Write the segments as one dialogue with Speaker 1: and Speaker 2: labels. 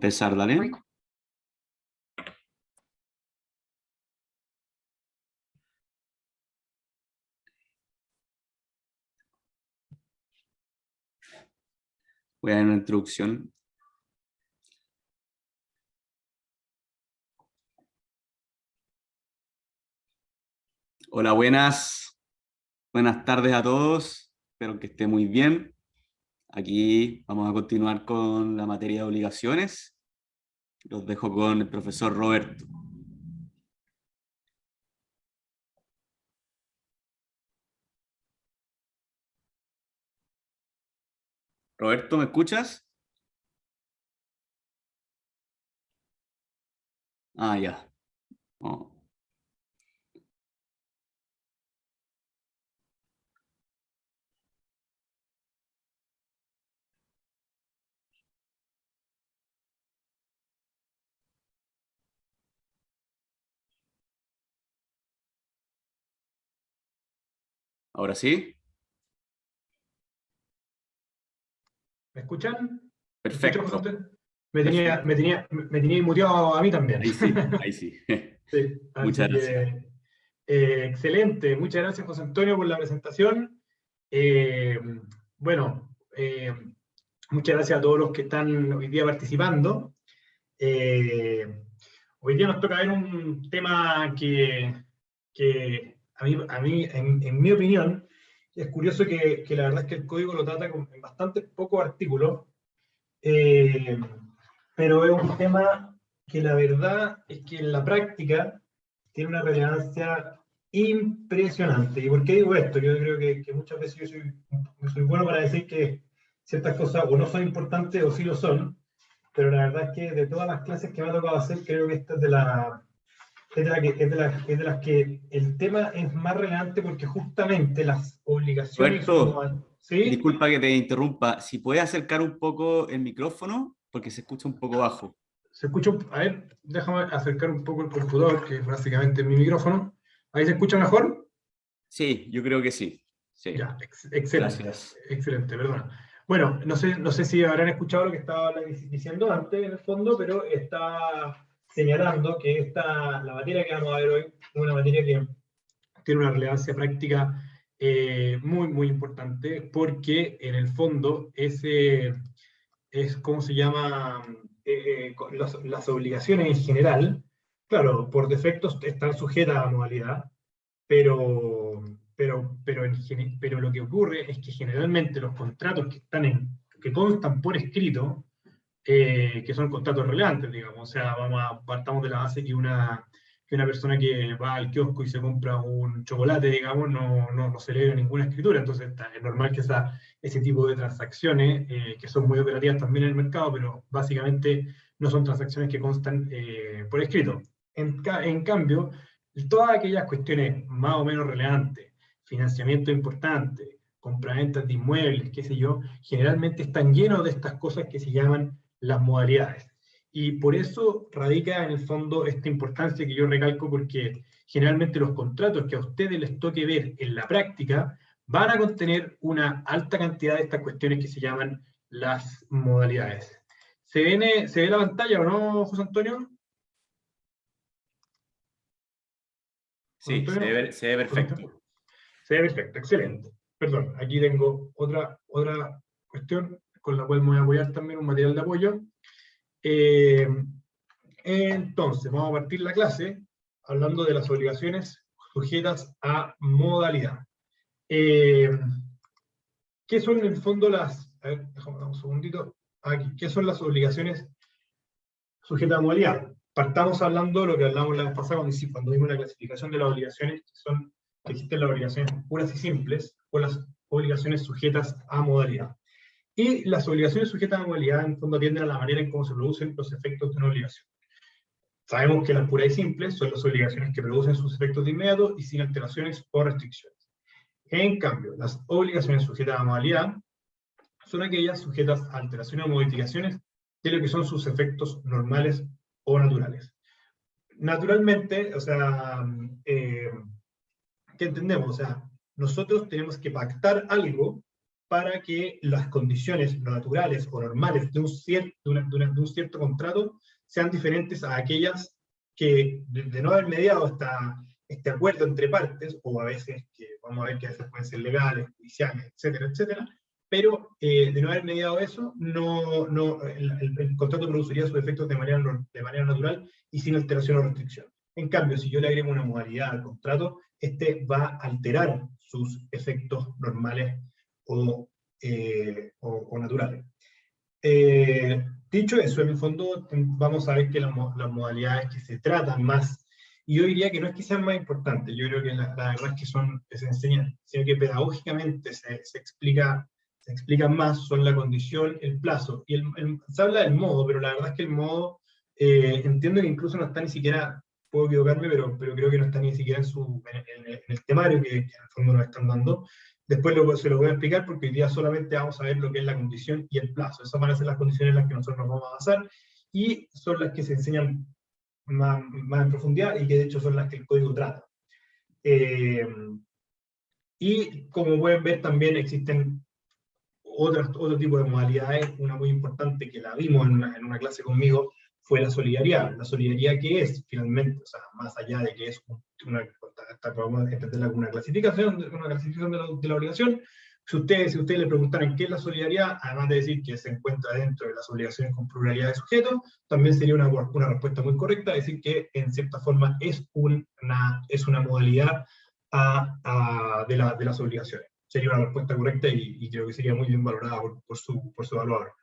Speaker 1: empezar, dale. Voy a dar una introducción. Hola, buenas. Buenas tardes a todos. Espero que esté muy bien. Aquí vamos a continuar con la materia de obligaciones. Los dejo con el profesor Roberto. Roberto, ¿me escuchas? Ah, ya. Oh. ¿Ahora sí?
Speaker 2: ¿Me escuchan?
Speaker 1: Perfecto.
Speaker 2: ¿Me escuchan? Me tenía muteado a mí también.
Speaker 1: Ahí sí, ahí sí.
Speaker 2: Sí,
Speaker 1: Muchas
Speaker 2: así
Speaker 1: gracias.
Speaker 2: que, excelente. Muchas gracias, José Antonio, por la presentación. Eh, bueno, muchas gracias a todos los que están hoy día participando. Hoy día nos toca ver un tema que a mí en mi opinión, es curioso que la verdad es que el código lo trata en bastante pocos artículos, eh, pero es un tema que la verdad es que en la práctica tiene una relevancia impresionante. ¿Y por qué digo esto? Yo creo que muchas veces yo soy bueno para decir que ciertas cosas o no son importantes o sí lo son, pero la verdad es que de todas las clases que me ha tocado hacer, creo que esta es de las que el tema es más relevante porque justamente las obligaciones y sus
Speaker 1: Roberto,
Speaker 2: modalidades. ¿Sí?
Speaker 1: disculpa que te interrumpa. Si puedes acercar un poco el micrófono, porque se escucha un poco bajo.
Speaker 2: Se escucha, a ver, déjame acercar un poco el computador, que es básicamente mi micrófono. ¿Ahí se escucha mejor?
Speaker 1: Sí, yo creo que sí. Sí.
Speaker 2: Ya, excelente,
Speaker 1: Gracias.
Speaker 2: excelente, perdona. Bueno, no sé si habrán escuchado lo que estaba diciendo antes en el fondo, pero está señalando que la materia que vamos a ver hoy es una materia que tiene una relevancia práctica muy, muy importante, porque en el fondo es ¿cómo se llama? Las obligaciones en general, claro, por defecto están sujetas a modalidad, pero lo que ocurre es que generalmente los contratos que constan por escrito, que son contratos relevantes, digamos, o sea, partamos de la base que una persona que va al kiosco y se compra un chocolate, digamos, no se lee ninguna escritura, entonces es normal que ese tipo de transacciones, que son muy operativas también en el mercado, pero básicamente no son transacciones que constan por escrito. En cambio, todas aquellas cuestiones más o menos relevantes, financiamiento importante, compraventas de inmuebles, qué sé yo, generalmente están llenos de estas cosas que se llaman las modalidades. Y por eso radica en el fondo esta importancia que yo recalco, porque generalmente los contratos que a ustedes les toque ver en la práctica van a contener una alta cantidad de estas cuestiones que se llaman las modalidades. ¿Se ve la pantalla o no, José Antonio?
Speaker 1: Sí, se ve perfecto.
Speaker 2: Se ve perfecto, excelente. Perdón, aquí tengo otra cuestión con la cual me voy a apoyar también, un material de apoyo. Entonces, vamos a partir la clase hablando de las obligaciones sujetas a modalidad. ¿Qué son en el fondo a ver, déjame dar un segundito, aquí, ¿qué son las obligaciones sujetas a modalidad? Partamos hablando de lo que hablamos la vez pasada cuando vimos la clasificación de las obligaciones, que existen las obligaciones puras y simples, o las obligaciones sujetas a modalidad. Y las obligaciones sujetas a modalidad, en fondo, atienden a la manera en cómo se producen los efectos de una obligación. Sabemos que las puras y simples son las obligaciones que producen sus efectos de inmediato y sin alteraciones o restricciones. En cambio, las obligaciones sujetas a modalidad son aquellas sujetas a alteraciones o modificaciones de lo que son sus efectos normales o naturales. Naturalmente, o sea, ¿qué entendemos? O sea, nosotros tenemos que pactar algo para que las condiciones naturales o normales de de un cierto contrato sean diferentes a aquellas que, de no haber mediado este acuerdo entre partes, o a veces, que vamos a ver que a veces pueden ser legales, judiciales, etcétera, etcétera, pero de no haber mediado eso, el contrato produciría sus efectos de manera natural y sin alteración o restricción. En cambio, si yo le agrego una modalidad al contrato, este va a alterar sus efectos normales o naturales. Dicho eso, en el fondo vamos a ver que las modalidades que se tratan más, y yo diría que no es que sean más importantes, yo creo que la verdad es que se enseñan, sino que pedagógicamente se explican más, son la condición, el plazo, y se habla del modo, pero la verdad es que el modo, entiendo que incluso no está ni siquiera, puedo equivocarme, pero creo que no está ni siquiera en el temario que en el fondo nos están dando. Después se lo voy a explicar, porque hoy día solamente vamos a ver lo que es la condición y el plazo. Esas van a ser las condiciones en las que nosotros nos vamos a basar, y son las que se enseñan más en profundidad, y que de hecho son las que el código trata. Y como pueden ver, también existen otro tipo de modalidades. Una muy importante que la vimos en una clase conmigo fue la solidaridad. ¿La solidaridad qué es? Finalmente, o sea, más allá de que es podemos entenderla como una clasificación de la obligación. Si ustedes le preguntaran qué es la solidaridad, además de decir que se encuentra dentro de las obligaciones con pluralidad de sujetos, también sería una respuesta muy correcta, decir que en cierta forma es una modalidad de las obligaciones. Sería una respuesta correcta, y creo que sería muy bien valorada por su valor.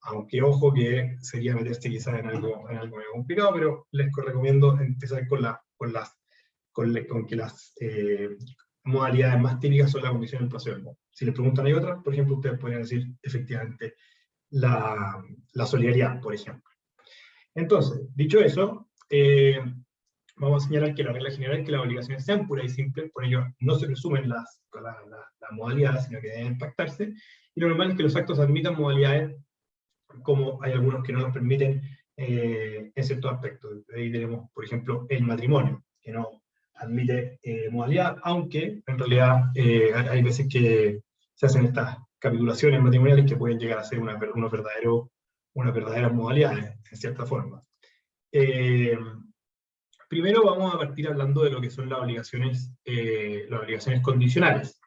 Speaker 2: Aunque ojo que sería meterse quizás en algo medio complicado, pero les recomiendo empezar con que las modalidades más típicas son la condición y el plazo del modo. Si les preguntan hay otras, por ejemplo, ustedes podrían decir efectivamente la solidaridad, por ejemplo. Entonces, dicho eso, vamos a señalar que la regla general es que las obligaciones sean puras y simples, por ello no se presumen las modalidades, sino que deben pactarse, y lo normal es que los actos admitan modalidades, como hay algunos que no nos permiten en ciertos aspectos. Ahí tenemos, por ejemplo, el matrimonio, que no admite modalidad, aunque en realidad hay veces que se hacen estas capitulaciones matrimoniales que pueden llegar a ser unas verdaderas modalidades, en cierta forma. Primero vamos a partir hablando de lo que son las obligaciones condicionales.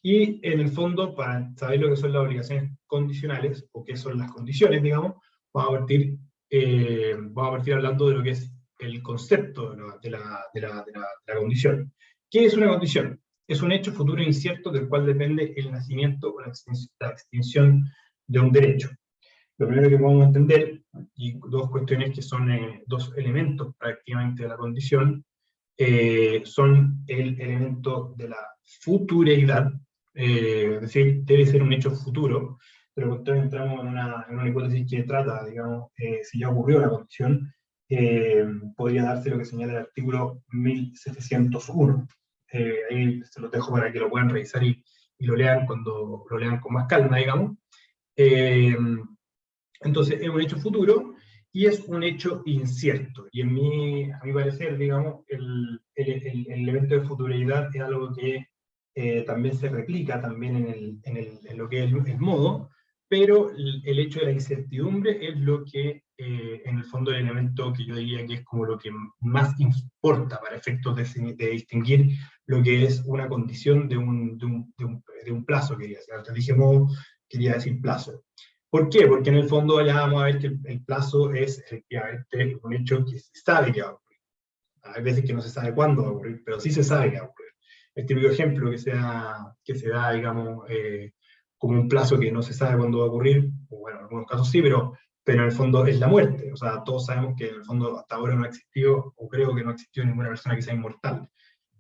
Speaker 2: Y en el fondo, para saber lo que son las obligaciones condicionales, o qué son las condiciones, digamos, vamos a partir hablando de lo que es el concepto de la condición. ¿Qué es una condición? Es un hecho futuro incierto del cual depende el nacimiento o la extinción de un derecho. Lo primero que podemos entender, y dos cuestiones que son dos elementos prácticamente de la condición, son el elemento de la futureidad, es decir, debe ser un hecho futuro, pero cuando entramos en una hipótesis que trata, digamos, si ya ocurrió la condición, podría darse lo que señala el artículo 1701. Ahí se los dejo para que lo puedan revisar y lo lean cuando lo lean con más calma, digamos. Entonces, es un hecho futuro y es un hecho incierto. Y a mi parecer, digamos, el elemento de futuridad es algo que también se replica también en lo que es el modo, pero el hecho de la incertidumbre es lo que, en el fondo, el elemento que yo diría que es como lo que más importa para efectos de distinguir lo que es una condición de un plazo, quería decir. Antes dije modo, quería decir plazo. ¿Por qué? Porque en el fondo ya vamos a ver que el plazo es efectivamente un hecho que se sabe que va a ocurrir. Hay veces que no se sabe cuándo va a ocurrir, pero sí se sabe que va a ocurrir. El típico ejemplo que se da, digamos, como un plazo que no se sabe cuándo va a ocurrir, o bueno, en algunos casos sí, pero en el fondo es la muerte. O sea, todos sabemos que en el fondo hasta ahora no ha existido, o creo que no ha existido ninguna persona que sea inmortal.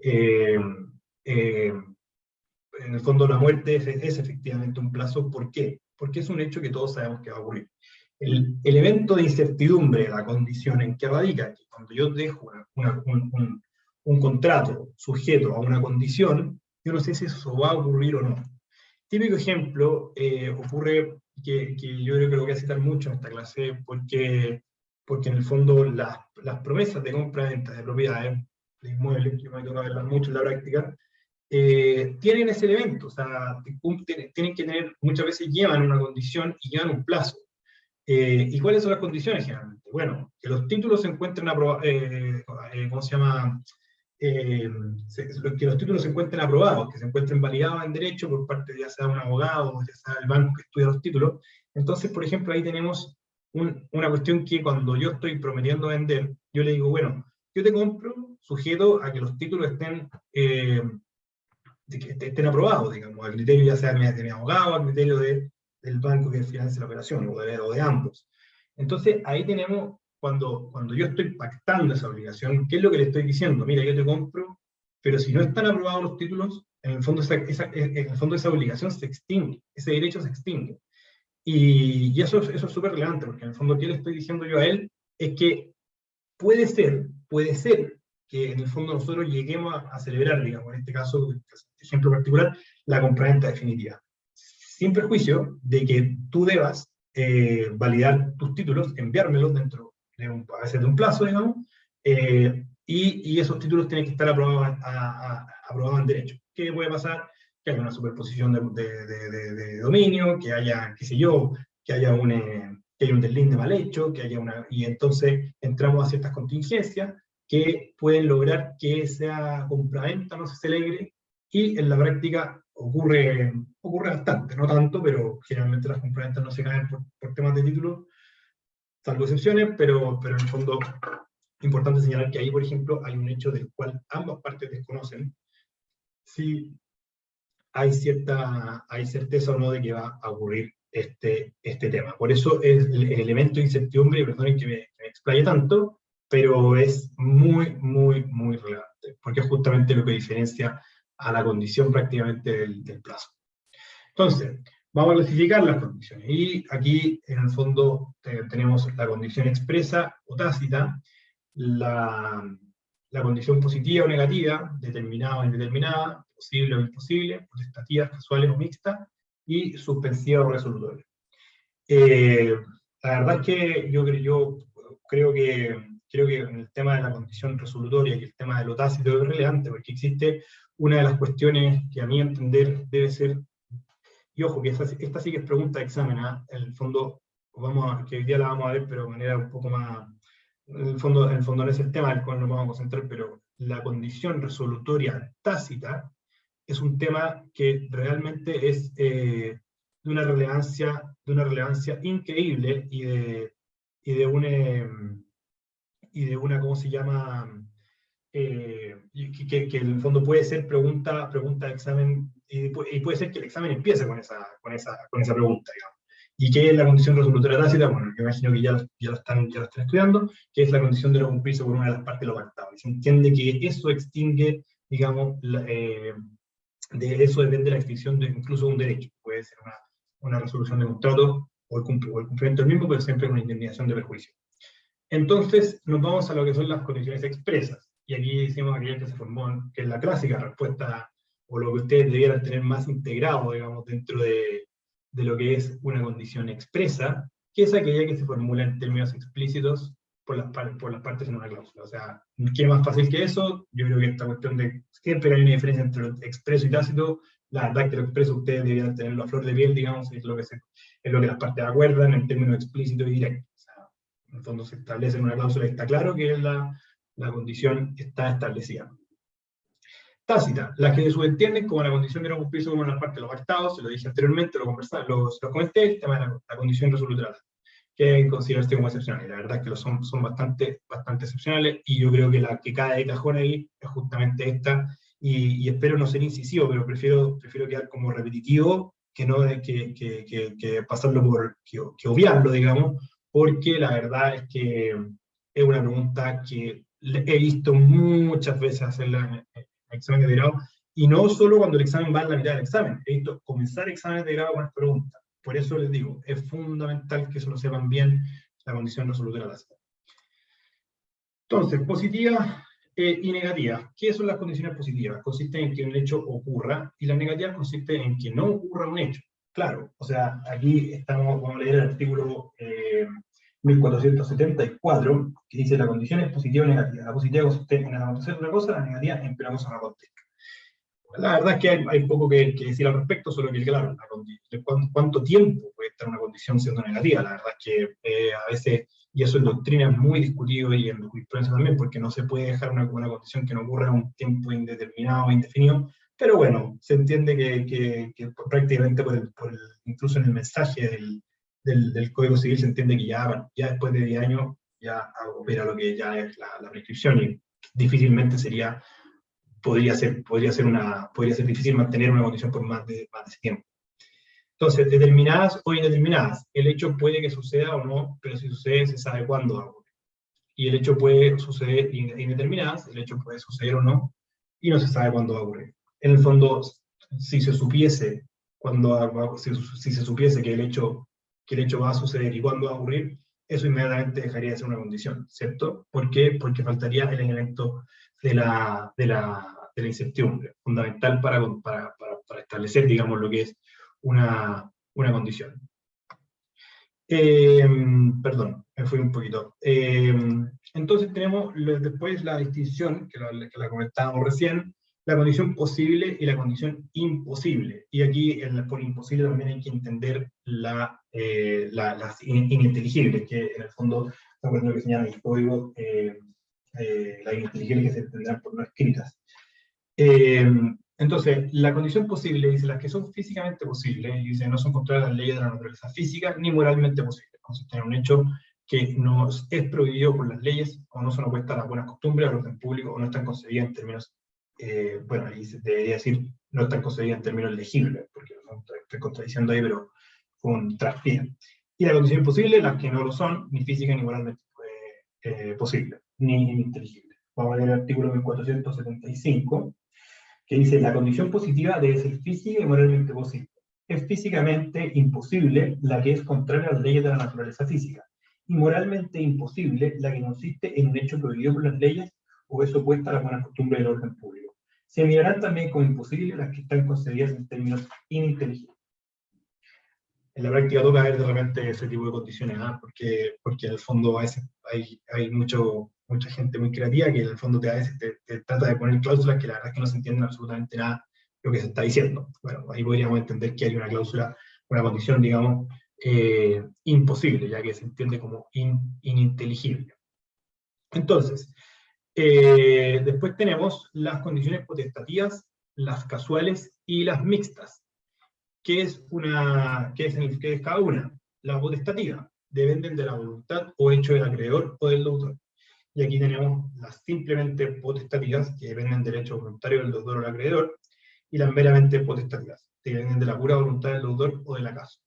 Speaker 2: En el fondo la muerte es efectivamente un plazo. ¿Por qué? Porque es un hecho que todos sabemos que va a ocurrir. El evento de incertidumbre, la condición en que radica, que cuando yo dejo un contrato sujeto a una condición, yo no sé si eso va a ocurrir o no. Típico ejemplo ocurre que yo creo que lo voy a citar mucho en esta clase, porque en el fondo las promesas de compra-venta de propiedades, de inmuebles, que me toca verlas mucho en la práctica, tienen ese elemento, o sea, tienen que tener, muchas veces llevan una condición y llevan un plazo. ¿Y cuáles son las condiciones generalmente? Bueno, que los títulos se encuentren aprobados, ¿cómo se llama? Que los títulos se encuentren aprobados, que se encuentren validados en derecho por parte ya sea de un abogado o ya sea del banco que estudia los títulos. Entonces, por ejemplo, ahí tenemos una cuestión que cuando yo estoy prometiendo vender, yo le digo, bueno, yo te compro sujeto a que los títulos estén aprobados, digamos, a criterio ya sea de mi abogado, a criterio del banco que financia la operación, o de ambos. Entonces, ahí tenemos, cuando yo estoy pactando esa obligación, ¿qué es lo que le estoy diciendo? Mira, yo te compro, pero si no están aprobados los títulos, en el fondo esa obligación se extingue, ese derecho se extingue. Y eso es súper relevante, porque en el fondo, ¿qué le estoy diciendo yo a él? Es que puede ser que en el fondo nosotros lleguemos a celebrar, digamos, en este caso, este ejemplo particular, la compraventa definitiva. Sin perjuicio de que tú debas validar tus títulos, enviármelos dentro de a veces de un plazo, digamos, y esos títulos tienen que estar aprobados en derecho. ¿Qué puede pasar? Que haya una superposición de dominio, que haya, qué sé yo, que haya que haya un deslinde mal hecho, y entonces entramos a ciertas contingencias que pueden lograr que esa compraventa no se celebre, y en la práctica ocurre bastante, no tanto, pero generalmente las compraventas no se caen por temas de título, salvo excepciones, pero en el fondo es importante señalar que ahí, por ejemplo, hay un hecho del cual ambas partes desconocen si hay certeza o no de que va a ocurrir este tema. Por eso es el elemento de incertidumbre, perdonen que me explaye tanto, pero es muy, muy, muy relevante, porque es justamente lo que diferencia a la condición prácticamente del plazo. Entonces, vamos a clasificar las condiciones, y aquí en el fondo tenemos la condición expresa o tácita, la condición positiva o negativa, determinada o indeterminada, posible o imposible, potestativas, casuales o mixtas, y suspensiva o resolutoria. Eh, la verdad es que yo creo que en el tema de la condición resolutoria y el tema de lo tácito es relevante, porque existe una de las cuestiones que a mi entender debe ser, y ojo, que esta sí que es pregunta de examen, ¿eh? En el fondo, que hoy día la vamos a ver, pero de manera un poco más, en el fondo no es el tema del cual nos vamos a concentrar, pero la condición resolutoria tácita es un tema que realmente es de una relevancia increíble, y de una, ¿cómo se llama? Que en el fondo puede ser pregunta de examen, y puede ser que el examen empiece con esa pregunta, digamos. ¿Y qué es la condición resolutoria tácita? Bueno, yo imagino que ya lo están estudiando, que es la condición de no cumplirse por una de las partes de lo pactado. Y se entiende que eso extingue, digamos, de eso depende la extinción de incluso un derecho. Puede ser una resolución de contrato o el cumplimiento del mismo, pero siempre con indemnización de perjuicio. Entonces, nos vamos a lo que son las condiciones expresas. Y aquí decimos aquella que se formó, que es la clásica respuesta, o lo que ustedes debieran tener más integrado, digamos, dentro de lo que es una condición expresa, que es aquella que se formula en términos explícitos por las partes en una cláusula. O sea, ¿qué más fácil que eso? Yo creo que esta cuestión de siempre hay una diferencia entre lo expreso y tácito. La verdad que lo expreso ustedes debieran tenerlo a flor de piel, digamos, es lo que las partes acuerdan en términos explícitos y directos. En el fondo se establece en una cláusula y está claro que la condición está establecida. Tácita, las que se subentienden como la condición de no cumplirse con una parte de los pactados, se lo dije anteriormente, lo comenté, el tema de la condición resolutoria, que deben considerarse como excepcionales. La verdad es que son bastante excepcionales, y yo creo que la que cae de cajón ahí es justamente esta, y espero no ser incisivo, pero prefiero quedar como repetitivo que no que pasarlo que obviarlo, digamos, porque la verdad es que es una pregunta que he visto muchas veces hacerla en exámenes de grado, y no solo cuando el examen va en la mitad del examen, he visto comenzar exámenes de grado con esta pregunta. Por eso les digo, es fundamental que eso lo sepan bien, la condición resolutoria tácita. Entonces, positiva y negativa. ¿Qué son las condiciones positivas? Consisten en que un hecho ocurra, y las negativas consisten en que no ocurra un hecho. Claro, o sea, aquí vamos a leer el artículo 1474, que dice: la condición es positiva o negativa. La positiva consiste en acontecer una cosa, la negativa en que una cosa no acontezca. La verdad es que hay poco que decir al respecto, solo que, claro, ¿cuánto tiempo puede estar una condición siendo negativa? La verdad es que a veces, y eso en doctrina es muy discutido y en jurisprudencia también, porque no se puede dejar una condición que no ocurra en un tiempo indeterminado o indefinido, pero bueno, se entiende que prácticamente incluso en el mensaje del Código Civil se entiende que ya después de 10 años ya opera lo que ya es la prescripción y difícilmente podría ser difícil mantener una condición por más de ese tiempo. Entonces, determinadas o indeterminadas, el hecho puede que suceda o no, pero si sucede se sabe cuándo va a ocurrir. Y el hecho puede suceder indeterminadas, el hecho puede suceder o no, y no se sabe cuándo va a ocurrir. En el fondo, si se supiese si se supiese que el hecho va a suceder y cuándo va a ocurrir, eso inmediatamente dejaría de ser una condición, ¿cierto? ¿Por qué? Porque faltaría el elemento de la incertidumbre, fundamental para establecer, digamos, lo que es una condición. Perdón, me fui un poquito. Entonces tenemos después la distinción, que la comentábamos recién, la condición posible y la condición imposible. Y aquí por imposible también hay que entender las ininteligibles, que en el fondo son lo que señala el código, las ininteligibles que se entenderán por no escritas. Entonces, la condición posible dice las que son físicamente posibles, y dice no son contrarias a las leyes de la naturaleza física ni moralmente posibles. Consiste en un hecho que no es prohibido por las leyes, o no son opuestas a las buenas costumbres, al orden público, o no están concebidas en términos, bueno, ahí se debería decir, no están concebidas en términos legibles, porque estoy contradiciendo ahí, pero fue un traspié. Y la condición imposible, las que no lo son, ni física ni moralmente posible, ni inteligible. Vamos a ver el artículo 1475, que dice, la condición positiva debe ser física y moralmente posible. Es físicamente imposible la que es contraria a las leyes de la naturaleza física, y moralmente imposible la que consiste en un hecho prohibido por las leyes o es opuesta a las buenas costumbres del orden público. Se mirarán también como imposibles las que están concebidas en términos ininteligibles. En la práctica toca ver de repente ese tipo de condiciones, ¿eh? Porque en el fondo a veces hay mucha gente muy creativa que en el fondo a veces te trata de poner cláusulas que la verdad es que no se entienden absolutamente nada lo que se está diciendo. Bueno, ahí podríamos entender que hay una cláusula, una condición, digamos, imposible, ya que se entiende como ininteligible. Entonces, después tenemos las condiciones potestativas, las casuales y las mixtas. ¿Qué es cada una? La potestativa, dependen de la voluntad o hecho del acreedor o del deudor. Y aquí tenemos las simplemente potestativas, que dependen del hecho voluntario del deudor o del acreedor, y las meramente potestativas, que dependen de la pura voluntad del deudor o del acaso.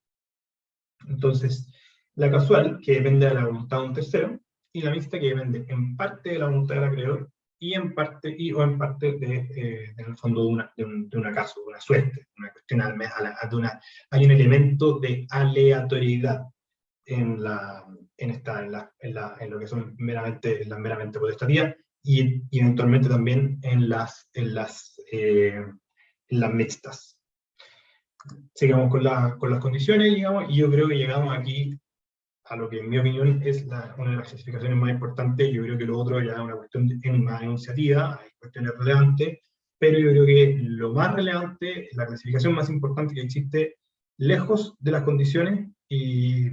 Speaker 2: Entonces, la casual, que depende de la voluntad de un tercero, y la mixta, que depende en parte de la voluntad del acreedor y en parte en el fondo de un acaso, de una suerte, una cuestión hay un elemento de aleatoriedad en lo que son las meramente potestativas y eventualmente también en las mixtas. Sigamos con las condiciones, digamos, y yo creo que llegamos aquí a lo que en mi opinión es una de las clasificaciones más importantes. Yo creo que lo otro ya es una cuestión más enunciativa, hay cuestiones relevantes, pero yo creo que lo más relevante, la clasificación más importante que existe, lejos de las condiciones, y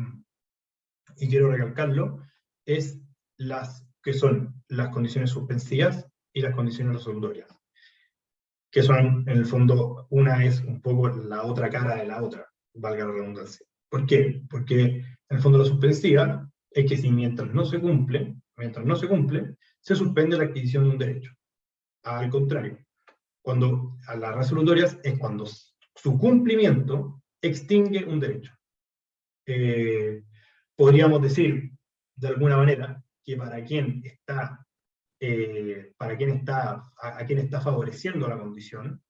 Speaker 2: quiero recalcarlo, es las que son las condiciones suspensivas y las condiciones resolutorias, que son, en el fondo, una es un poco la otra cara de la otra, valga la redundancia. ¿Por qué? Porque en el fondo la suspensiva es que si mientras no se cumple, se suspende la adquisición de un derecho. Al contrario, a las resolutorias es cuando su cumplimiento extingue un derecho. Podríamos decir, de alguna manera, que a quien está favoreciendo la condición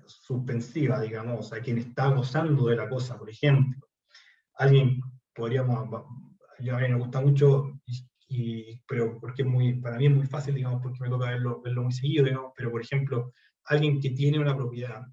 Speaker 2: suspensiva, digamos, a quien está gozando de la cosa, por ejemplo. Alguien, a mí me gusta mucho, pero porque para mí es muy fácil, digamos, porque me toca verlo muy seguido, digamos, pero por ejemplo, alguien que tiene una propiedad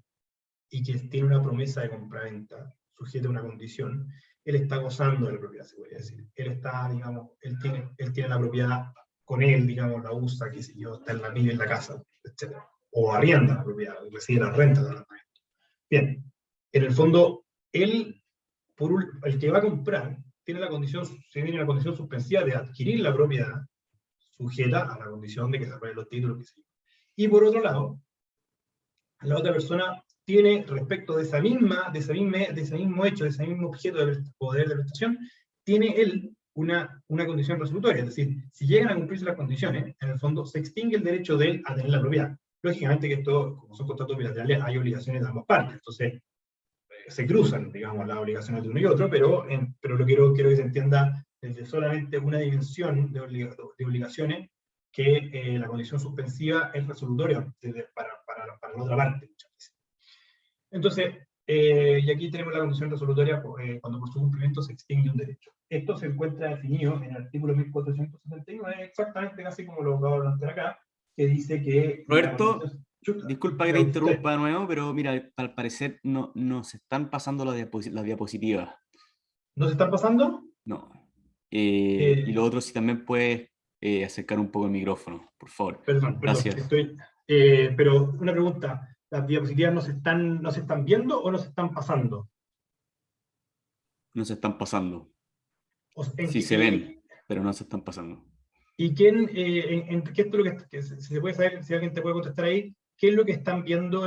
Speaker 2: y que tiene una promesa de compraventa sujeta a una condición, él está gozando de la propiedad, se podría decir. Él está, digamos, él tiene la propiedad con él, digamos, la usa, qué sé yo, está vive en la casa, etc. o arrienda la propiedad, recibe las rentas del arrendamiento. Bien, en el fondo, el que va a comprar tiene la condición, tiene la condición suspensiva de adquirir la propiedad, sujeta a la condición de que se aprueben los títulos, que se. Y por otro lado, la otra persona tiene respecto de ese mismo hecho, de ese mismo objeto de poder de prestación, tiene él una condición resolutoria. Es decir, si llegan a cumplirse las condiciones, en el fondo se extingue el derecho de él a tener la propiedad. Lógicamente que esto, como son contratos bilaterales, hay obligaciones de ambas partes. Entonces, se cruzan, digamos, las obligaciones de uno y otro, pero quiero que se entienda desde solamente una dimensión de obligaciones, que la condición suspensiva es resolutoria para la otra parte, muchas veces. Entonces, y aquí tenemos la condición resolutoria cuando por su cumplimiento se extingue un derecho. Esto se encuentra definido en el artículo 1479, exactamente casi como lo acabo de plantear acá, que dice que...
Speaker 1: Roberto, disculpa que te interrumpa
Speaker 2: usted.
Speaker 1: de nuevo, pero mira, al parecer no se están pasando las diapositivas.
Speaker 2: ¿No se están pasando?
Speaker 1: No. Y
Speaker 2: Eh,
Speaker 1: lo otro, si también puedes acercar un poco el micrófono, por favor.
Speaker 2: Perdón,
Speaker 1: Gracias.
Speaker 2: pero una pregunta, ¿las diapositivas no se están viendo o no se están pasando?
Speaker 1: No se están pasando.
Speaker 2: O sea,
Speaker 1: Sí se ven, pero no se están pasando.
Speaker 2: ¿y quién, qué es lo si se puede saber, si alguien te puede contestar ahí, qué es lo que están viendo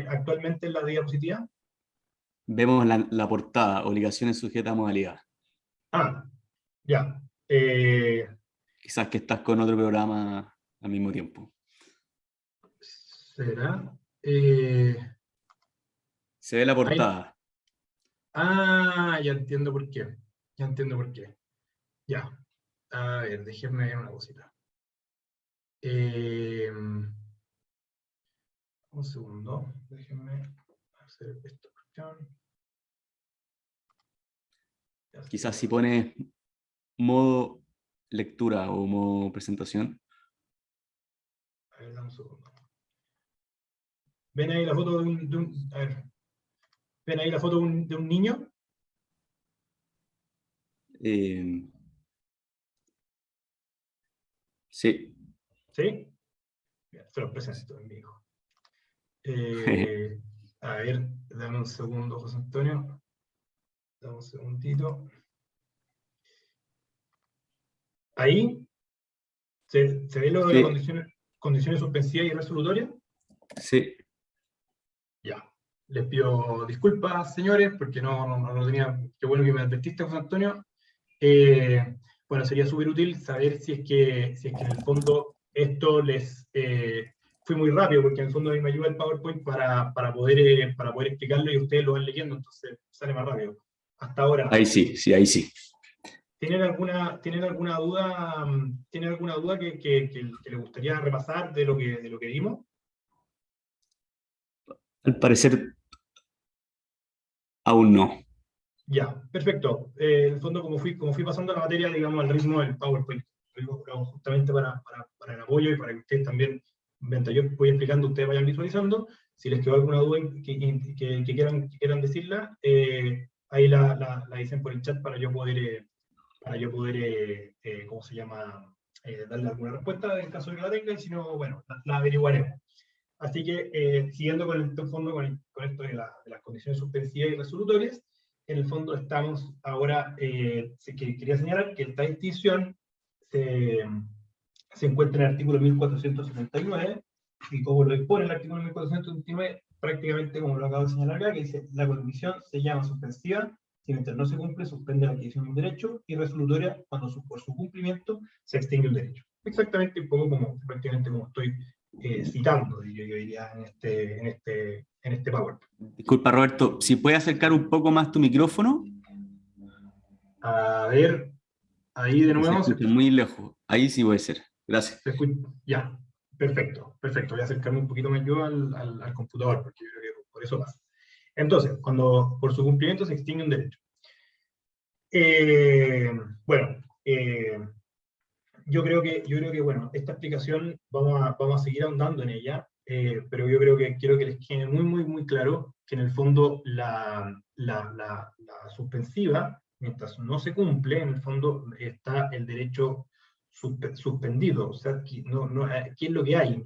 Speaker 2: actualmente en la diapositiva?
Speaker 1: Vemos la portada, obligaciones sujetas a modalidad.
Speaker 2: Ah, ya.
Speaker 1: Quizás que estás con otro programa al mismo tiempo.
Speaker 2: ¿Será?
Speaker 1: Se ve la
Speaker 2: Ahí.
Speaker 1: portada.
Speaker 2: Ya entiendo por qué. Ya entiendo por qué. Ya. A ver, déjenme ver una cosita. Un segundo, déjenme hacer esta cuestión.
Speaker 1: Quizás si pones modo lectura o modo presentación.
Speaker 2: A ver, dame un segundo. ¿Ven ahí la foto a ver, ¿ven ahí la foto de un niño?
Speaker 1: Eh, sí.
Speaker 2: ¿Sí? Bien, se los presento, es mi hijo. A ver, dame un segundo, José Antonio. Dame un segundito. Ahí, ¿se ve lo de las
Speaker 1: Sí,
Speaker 2: condiciones suspensivas y resolutorias?
Speaker 1: sí.
Speaker 2: Ya. Les pido disculpas, señores, porque no tenía... Qué bueno que me advertiste, José Antonio. Bueno, sería súper útil saber si es que en el fondo esto les... fui muy rápido, porque en el fondo a mí me ayuda el PowerPoint para poder explicarlo y ustedes lo van leyendo, entonces sale más rápido. Hasta ahora,
Speaker 1: Ahí sí, sí, ahí sí.
Speaker 2: ¿tienen alguna duda, que les gustaría repasar de lo que vimos?
Speaker 1: Al parecer, aún no.
Speaker 2: Ya, perfecto. En el fondo, como fui pasando la materia, digamos, al ritmo del PowerPoint, justamente para el apoyo y para que ustedes también, mientras yo voy explicando, ustedes vayan visualizando. Si les quedó alguna duda que quieran decirla, ahí la dicen por el chat para yo poder ¿cómo se llama? Darle alguna respuesta en caso de que la tengan, y si no, bueno, la averiguaremos. Así que, siguiendo con el fondo, con esto de las condiciones suspensivas y resolutorias, en el fondo estamos ahora, que quería señalar que esta distinción se encuentra en el artículo 1479, y como lo dispone el artículo 1479, prácticamente como lo acabo de señalar acá, que dice, la condición se llama suspensiva si mientras no se cumple suspende la adquisición de un derecho, y resolutoria cuando por su cumplimiento se extingue un derecho. Exactamente un poco prácticamente como estoy citando, yo diría, en este PowerPoint.
Speaker 1: Disculpa, Roberto, si puedes acercar un poco más tu micrófono,
Speaker 2: A ver, ahí de
Speaker 1: porque se
Speaker 2: nuevo
Speaker 1: escucha muy lejos. Ahí sí puede ser. Gracias.
Speaker 2: ya, perfecto, perfecto. Voy a acercarme un poquito más yo al computador, porque yo creo que por eso pasa. Entonces, cuando por su cumplimiento se extingue un derecho. Eh, bueno, yo creo que, bueno, esta explicación vamos a seguir ahondando en ella, pero yo creo que quiero que les quede muy, muy, muy claro que en el fondo la suspensiva, mientras no se cumple, en el fondo está el derecho suspendido. O sea, ¿qué es lo que hay?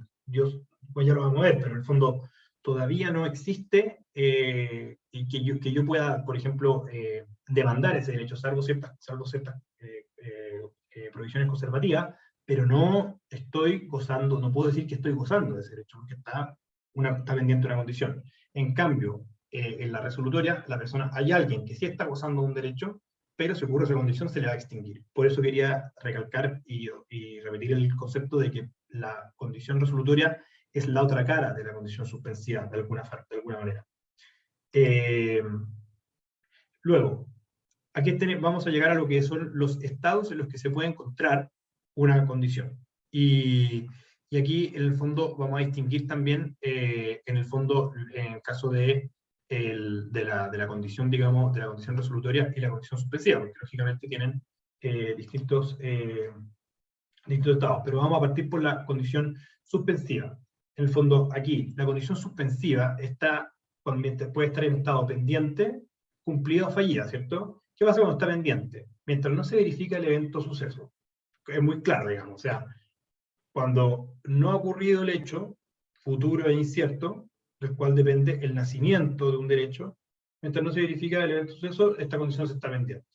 Speaker 2: pues ya lo vamos a ver, pero en el fondo todavía no existe y que yo pueda, por ejemplo, demandar ese derecho, salvo ciertas provisiones conservativas, pero no estoy gozando, no puedo decir que estoy gozando de ese derecho, porque está pendiente una condición. En cambio, en la resolutoria, la persona, hay alguien que sí está gozando de un derecho, pero si ocurre esa condición se le va a extinguir. Por eso quería recalcar y repetir el concepto de que la condición resolutoria es la otra cara de la condición suspensiva, de alguna manera. Luego, aquí vamos a llegar a lo que son los estados en los que se puede encontrar una condición. Y aquí, en el fondo, vamos a distinguir también, en el fondo, en el caso de la condición, digamos, de la condición resolutoria y la condición suspensiva, porque lógicamente tienen distintos estados. Pero vamos a partir por la condición suspensiva. En el fondo, aquí, la condición suspensiva puede estar en estado pendiente, cumplida o fallida, ¿cierto? ¿Qué pasa cuando está pendiente? Mientras no se verifica el evento suceso. Es muy claro, digamos. O sea, cuando no ha ocurrido el hecho, futuro e incierto, del cual depende el nacimiento de un derecho, mientras no se verifica el evento suceso, esta condición se está pendiente.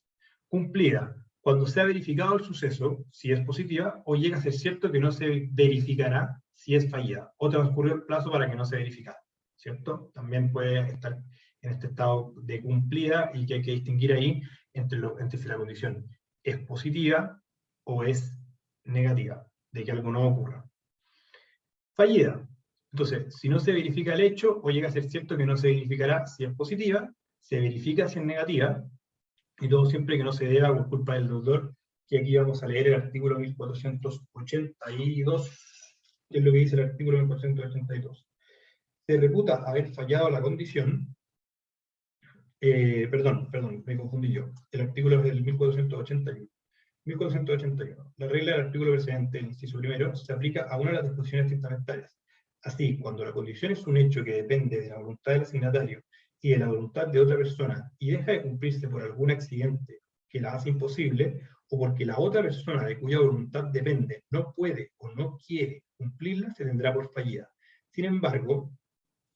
Speaker 2: Cumplida, cuando se ha verificado el suceso, si es positiva, o llega a ser cierto que no se verificará si es fallida, o transcurrió el plazo para que no se verificara, ¿cierto? También puede estar en este estado de cumplida y que hay que distinguir ahí entre si la condición es positiva o es negativa, de que algo no ocurra. Fallida. Entonces, si no se verifica el hecho, o llega a ser cierto que no se verificará si es positiva, se verifica si es negativa, y todo siempre que no se deba por culpa del deudor, que aquí vamos a leer el artículo 1482, que es lo que dice el artículo 1482. Se reputa haber fallado la condición, perdón, me confundí yo, el artículo es del 1481. 1481. La regla del artículo precedente, el inciso primero, se aplica a una de las disposiciones testamentarias. Así, cuando la condición es un hecho que depende de la voluntad del asignatario y de la voluntad de otra persona y deja de cumplirse por algún accidente que la hace imposible, o porque la otra persona de cuya voluntad depende no puede o no quiere cumplirla, se tendrá por fallida. Sin embargo,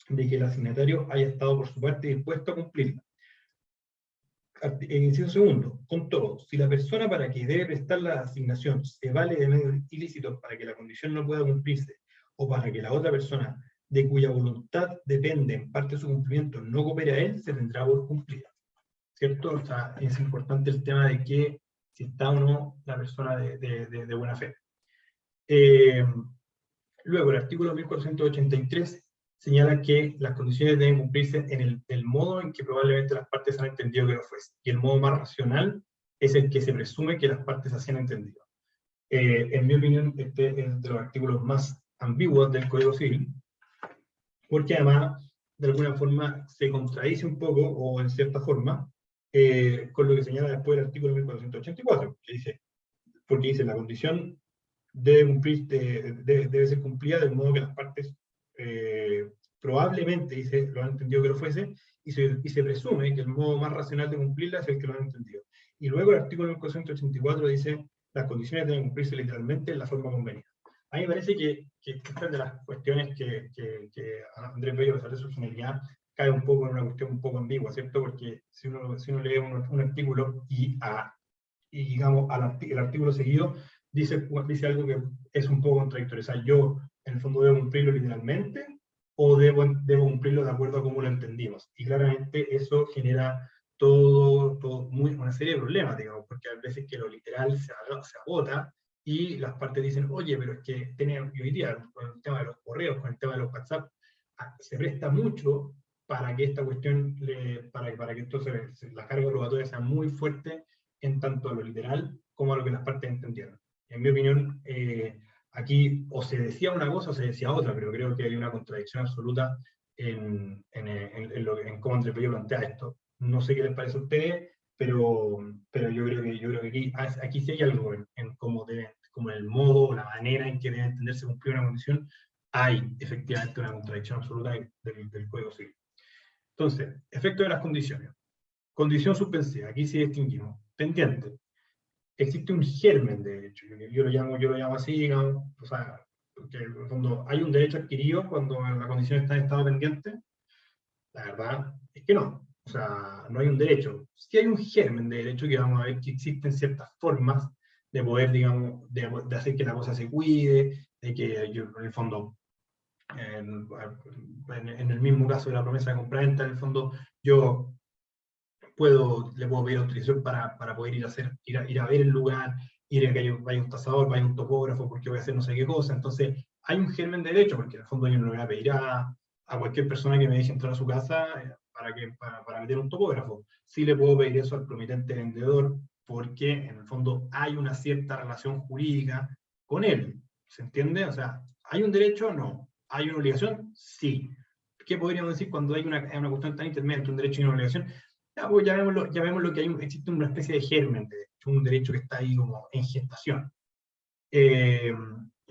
Speaker 2: de que el asignatario haya estado por su parte dispuesto a cumplirla. Inciso segundo, con todo, si la persona para que debe prestar la asignación se vale de medios ilícitos para que la condición no pueda cumplirse, o para que la otra persona de cuya voluntad depende en parte de su cumplimiento no coopere a él, se tendrá por cumplida. ¿Cierto? O sea, es importante el tema de que si está o no la persona de buena fe. Luego, el artículo 1483 señala que las condiciones deben cumplirse en el modo en que probablemente las partes han entendido que lo fuese. Y el modo más racional es el que se presume que las partes así han entendido. En mi opinión, este es de los artículos más ambiguos del Código Civil, porque además, de alguna forma, se contradice un poco, o en cierta forma, con lo que señala después el artículo 1484, porque dice la condición debe ser cumplida de modo que las partes probablemente, dice, lo han entendido que lo fuese, y se presume que el modo más racional de cumplirla es el que lo han entendido. Y luego el artículo 1484 dice, las condiciones deben cumplirse literalmente en la forma convenida. A mí me parece que esta es de las cuestiones que Andrés Bello, a pesar de su finalidad, cae un poco en una cuestión un poco ambigua, ¿cierto? Porque si uno lee un artículo y digamos, el artículo seguido, dice algo que es un poco contradictorio. O sea, yo, en el fondo, debo cumplirlo literalmente o debo cumplirlo de acuerdo a cómo lo entendimos. Y claramente eso genera una serie de problemas, digamos, porque a veces que lo literal se agota y las partes dicen, oye, pero es que hoy día, con el tema de los correos, con el tema de los WhatsApp, se presta mucho para que esta cuestión, para que entonces la carga probatoria sea muy fuerte en tanto a lo literal como a lo que las partes entendieron. En mi opinión, aquí o se decía una cosa o se decía otra, pero creo que hay una contradicción absoluta en cómo Andrés Bello plantea esto. No sé qué les parece a ustedes, pero yo creo que aquí sí hay algo en cómo como el modo, la manera en que debe entenderse cumplir una condición, hay efectivamente una contradicción absoluta del Código Civil. Entonces, efecto de las condiciones. Condición suspensiva, aquí sí distinguimos. Pendiente. Existe un germen de derecho, yo lo llamo así, digamos, o sea, porque en el fondo hay un derecho adquirido cuando la condición está en estado pendiente. La verdad es que no. O sea, no hay un derecho. Sí hay un germen de derecho que vamos a ver que existen ciertas formas de poder, digamos, de hacer que la cosa se cuide, de que yo, en el fondo, en el mismo caso de la promesa de compraventa, en el fondo, yo le puedo pedir autorización para poder ir a ver el lugar, ir a que vaya un tasador, vaya un topógrafo, porque voy a hacer no sé qué cosa. Entonces, hay un germen de derecho, porque en el fondo yo no le voy a pedir a cualquier persona que me deje entrar a su casa para meter un topógrafo. Sí le puedo pedir eso al promitente vendedor, porque en el fondo hay una cierta relación jurídica con él. ¿Se entiende? O sea, ¿hay un derecho? No. ¿Hay una obligación? Sí. ¿Qué podríamos decir cuando hay una cuestión tan intermedia entre un derecho y una obligación? Ya, pues ya vemos lo que hay, existe una especie de germen de derecho, un derecho que está ahí como en gestación.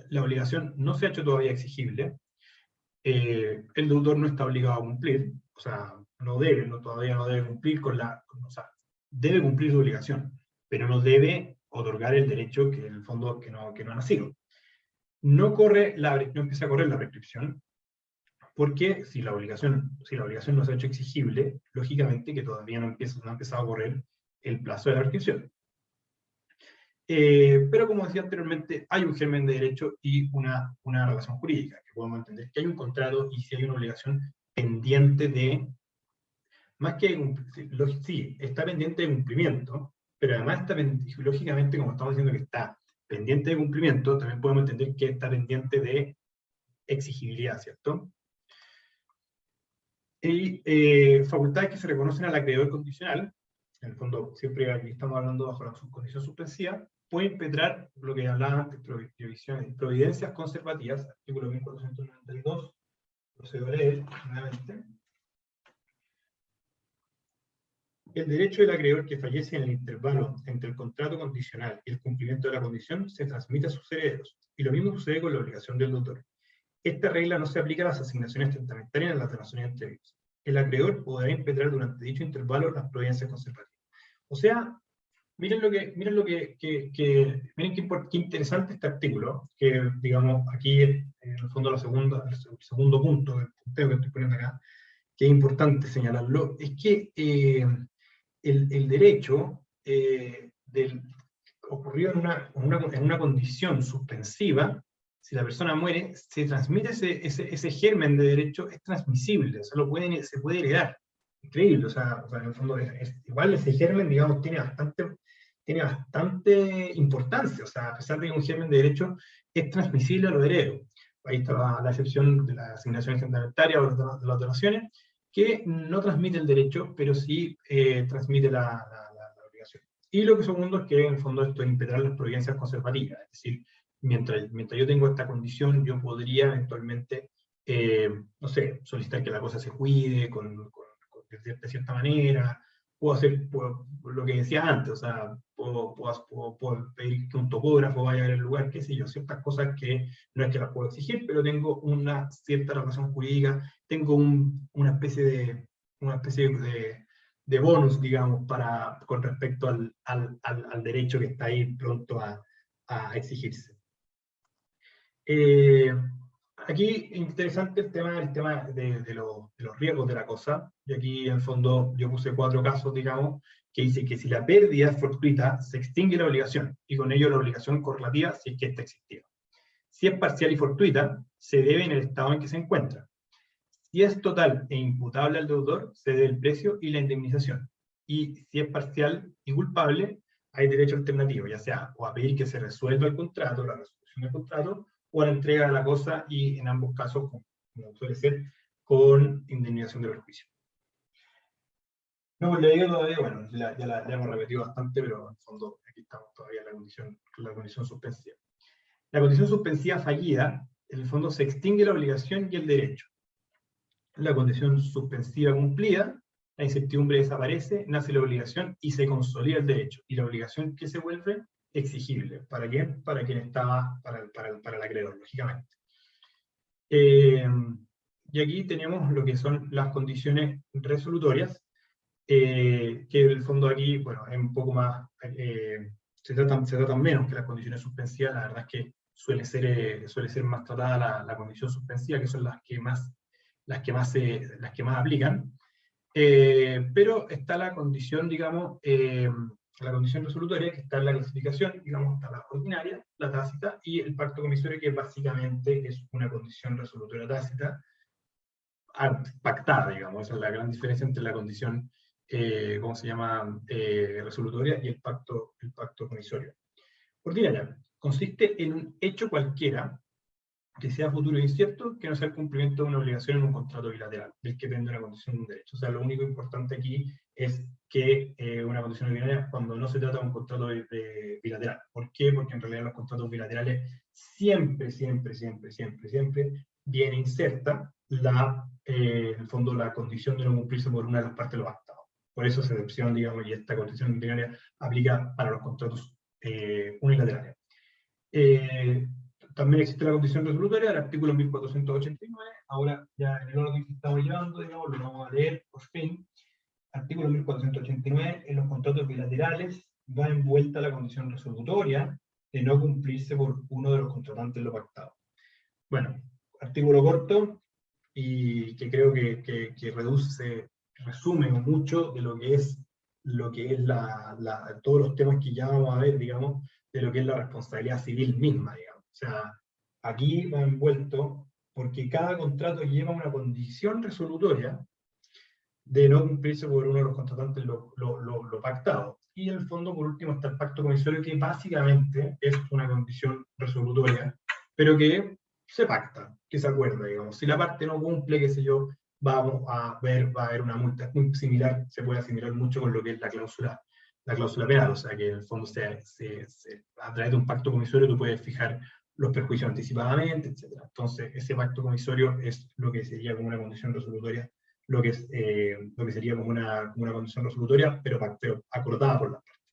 Speaker 2: La obligación no se ha hecho todavía exigible, el deudor no está obligado a cumplir, o sea, no debe, todavía no debe cumplir o sea, debe cumplir su obligación, pero no debe otorgar el derecho que en el fondo que no ha nacido. No empieza a correr la prescripción, porque si la obligación no se ha hecho exigible, lógicamente que todavía no ha empezado a correr el plazo de la prescripción. Pero como decía anteriormente, hay un germen de derecho y una relación jurídica, que podemos entender que hay un contrato y si hay una obligación pendiente de, más que, sí, está pendiente de cumplimiento, pero además está, lógicamente, como estamos diciendo que está pendiente de cumplimiento, también podemos entender que está pendiente de exigibilidad, ¿cierto? Y facultades que se reconocen al acreedor condicional, en el fondo siempre aquí estamos hablando bajo la condición suspensiva, puede impetrar lo que hablaba antes, providencias conservativas, artículo 1492, procedo a leer nuevamente. El derecho del acreedor que fallece en el intervalo entre el contrato condicional y el cumplimiento de la condición se transmite a sus herederos, y lo mismo sucede con la obligación del deudor. Esta regla no se aplica a las asignaciones testamentarias en las donaciones entre ellos. El acreedor podrá impetrar durante dicho intervalo las providencias conservativas. O sea, miren qué interesante este artículo, que digamos aquí en el fondo el segundo punto del punteo que estoy poniendo acá, que es importante señalarlo, es que el derecho ocurrido en una condición suspensiva, si la persona muere, se transmite ese germen de derecho, es transmisible, se puede heredar. Increíble, o sea en el fondo igual ese germen, digamos, tiene bastante importancia, o sea, a pesar de que un germen de derecho es transmisible a los herederos. Ahí está la excepción de las asignaciones testamentarias o de las donaciones, que no transmite el derecho, pero sí transmite la obligación. Y lo que segundo es que en el fondo esto es impetrar las providencias conservativas, es decir, mientras yo tengo esta condición, yo podría eventualmente, no sé, solicitar que la cosa se cuide de cierta manera, puedo hacer lo que decía antes, o sea, puedo pedir que un topógrafo vaya a ver el lugar, qué sé yo, ciertas cosas que no es que las puedo exigir, pero tengo una cierta relación jurídica, tengo una especie de bonus, digamos, con respecto al derecho que está ahí pronto a exigirse. Aquí interesante el tema de los riesgos de la cosa, y aquí en fondo yo puse 4 casos, digamos, que dice que si la pérdida es fortuita, se extingue la obligación, y con ello la obligación correlativa si es que ésta existía. Si es parcial y fortuita, se debe en el estado en que se encuentra. Si es total e imputable al deudor, se debe el precio y la indemnización. Y si es parcial y culpable, hay derecho alternativo, ya sea o a pedir que se resuelva el contrato, la resolución del contrato, o a la entrega de la cosa, y en ambos casos, como suele ser, con indemnización de perjuicio. No, pues le digo todavía, bueno, ya la hemos repetido bastante, pero en el fondo aquí estamos todavía en la condición suspensiva. La condición suspensiva fallida, en el fondo se extingue la obligación y el derecho. La condición suspensiva cumplida, la incertidumbre desaparece, nace la obligación y se consolida el derecho. Y la obligación que se vuelve exigible. ¿Para quién? Para quien estaba, para el acreedor, lógicamente. Y aquí tenemos lo que son las condiciones resolutorias, que en el fondo aquí, bueno, es un poco más, se tratan menos que las condiciones suspensivas. La verdad es que suele ser más tratada la condición suspensiva, que son las que más aplican. Pero está la condición, digamos, la condición resolutoria, que está en la clasificación, digamos, está la ordinaria, la tácita, y el pacto comisorio, que básicamente es una condición resolutoria tácita, pactada, digamos. Esa es la gran diferencia entre la condición, ¿cómo se llama?, resolutoria, y el pacto comisorio. Ordinaria consiste en un hecho cualquiera que sea futuro e incierto, que no sea el cumplimiento de una obligación en un contrato bilateral, del que depende una condición de un derecho. O sea, lo único importante aquí es que una condición ordinaria, cuando no se trata de un contrato bilateral. ¿Por qué? Porque en realidad los contratos bilaterales siempre viene inserta en el fondo, la condición de no cumplirse por una de las partes de los pactados. Por eso esa excepción, digamos, y esta condición ordinaria aplica para los contratos unilaterales. También existe la condición resolutoria del artículo 1489, ahora ya en el orden que estamos llevando, digamos, lo vamos a leer por fin. Artículo 1489, en los contratos bilaterales va envuelta la condición resolutoria de no cumplirse por uno de los contratantes lo pactado. Bueno, artículo corto, y que creo que resume mucho de lo que es todos los temas que ya vamos a ver, digamos, de lo que es la responsabilidad civil misma, digamos. O sea, aquí va envuelto porque cada contrato lleva una condición resolutoria de no cumplirse por uno de los contratantes lo pactado. Y en el fondo, por último, está el pacto comisorio, que básicamente es una condición resolutoria, pero que se pacta, que se acuerda, digamos. Si la parte no cumple, qué sé yo, va a haber una multa muy similar, se puede asimilar mucho con lo que es la cláusula penal, o sea que en el fondo a través de un pacto comisorio tú puedes fijar los perjuicios anticipadamente, etc. Entonces, ese pacto comisorio es lo que sería como una condición resolutoria, lo que sería como una condición resolutoria, pero acordada por las partes.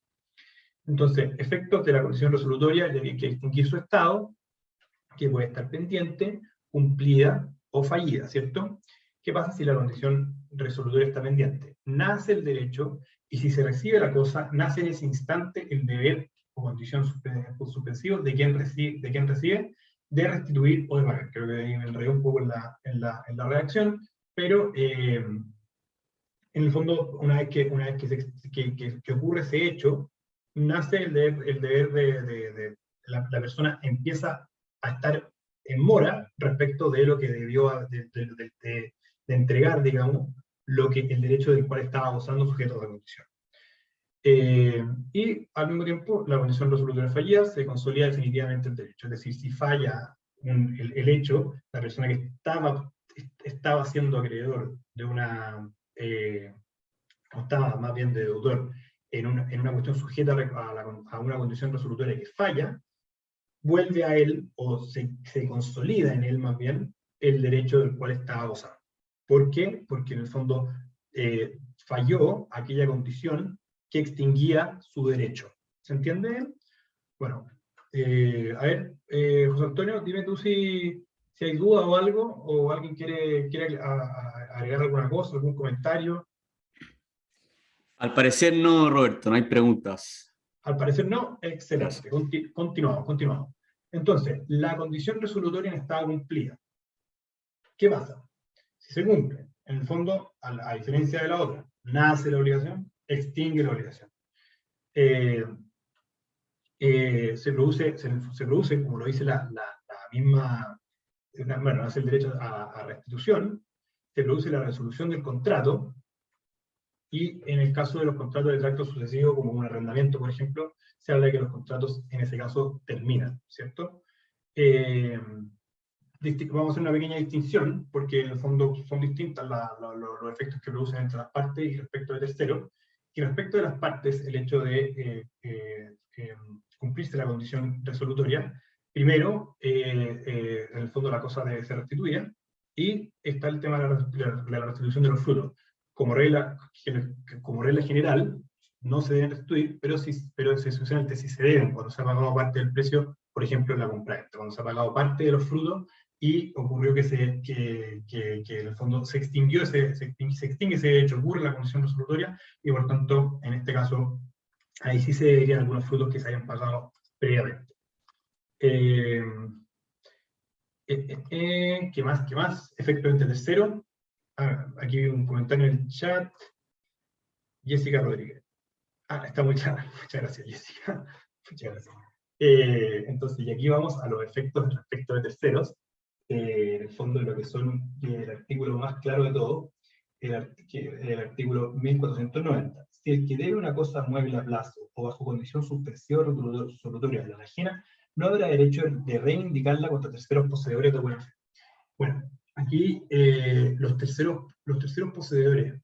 Speaker 2: Entonces, efectos de la condición resolutoria, ya que hay que distinguir su estado, que puede estar pendiente, cumplida o fallida, ¿cierto? ¿Qué pasa si la condición resolutoria está pendiente? Nace el derecho, y si se recibe la cosa, nace en ese instante el deber o condición suspensiva de quien recibe, de restituir o de pagar. Creo que me enredé un poco en la redacción, pero en el fondo, una vez que ocurre ese hecho, nace el deber de la persona empieza a estar en mora respecto de lo que debió de entregar, digamos, el derecho del cual estaba gozando sujeto de condición. Y al mismo tiempo, la condición resolutoria fallida se consolida definitivamente el derecho. Es decir, si falla el hecho, la persona que estaba siendo acreedor de o estaba más bien de deudor en una cuestión sujeta a una condición resolutoria que falla, vuelve a él, o se consolida en él más bien, el derecho del cual estaba gozando. ¿Por qué? Porque en el fondo falló aquella condición que extinguía su derecho. ¿Se entiende? Bueno, a ver, José Antonio, dime tú si hay duda o algo, o alguien quiere agregar alguna cosa, algún comentario.
Speaker 1: Al parecer no, Roberto, no hay preguntas.
Speaker 2: Al parecer no, excelente. Continuamos. Entonces, la condición resolutoria en estado cumplida. ¿Qué pasa? Si se cumple, en el fondo, a diferencia de la otra, nace la obligación, extingue la obligación. Se produce, como lo dice la misma, bueno, nace el derecho a restitución, se produce la resolución del contrato, y en el caso de los contratos de tracto sucesivo, como un arrendamiento, por ejemplo, se habla de que los contratos en ese caso terminan, ¿cierto? Vamos a hacer una pequeña distinción, porque en el fondo son distintas los efectos que producen entre las partes y respecto de terceros. Y respecto de las partes, el hecho de cumplirse la condición resolutoria, primero, en el fondo la cosa debe ser restituida, y está el tema de la restitución de los frutos. Como regla general, no se deben restituir, pero excepcionalmente sí se deben, cuando se ha pagado parte del precio, por ejemplo, en la compra, cuando se ha pagado parte de los frutos, y ocurrió que en el fondo se extingue ese derecho, ocurre la condición resolutoria, y por tanto, en este caso, ahí sí se deberían algunos frutos que se hayan pagado previamente. ¿Qué más? ¿Qué más? Efecto ente tercero. Aquí hay un comentario en el chat. Jessica Rodríguez. Está muy clara. Muchas gracias, Jessica. Muchas gracias. Entonces, y aquí vamos a los efectos respecto de terceros. En el fondo, lo que son el artículo más claro de todo, el artículo 1490. Si el que debe una cosa mueble a plazo o bajo condición suspensiva o resolutoria de la ajena, no habrá derecho de reivindicarla contra terceros poseedores de buena fe. Bueno, aquí los terceros poseedores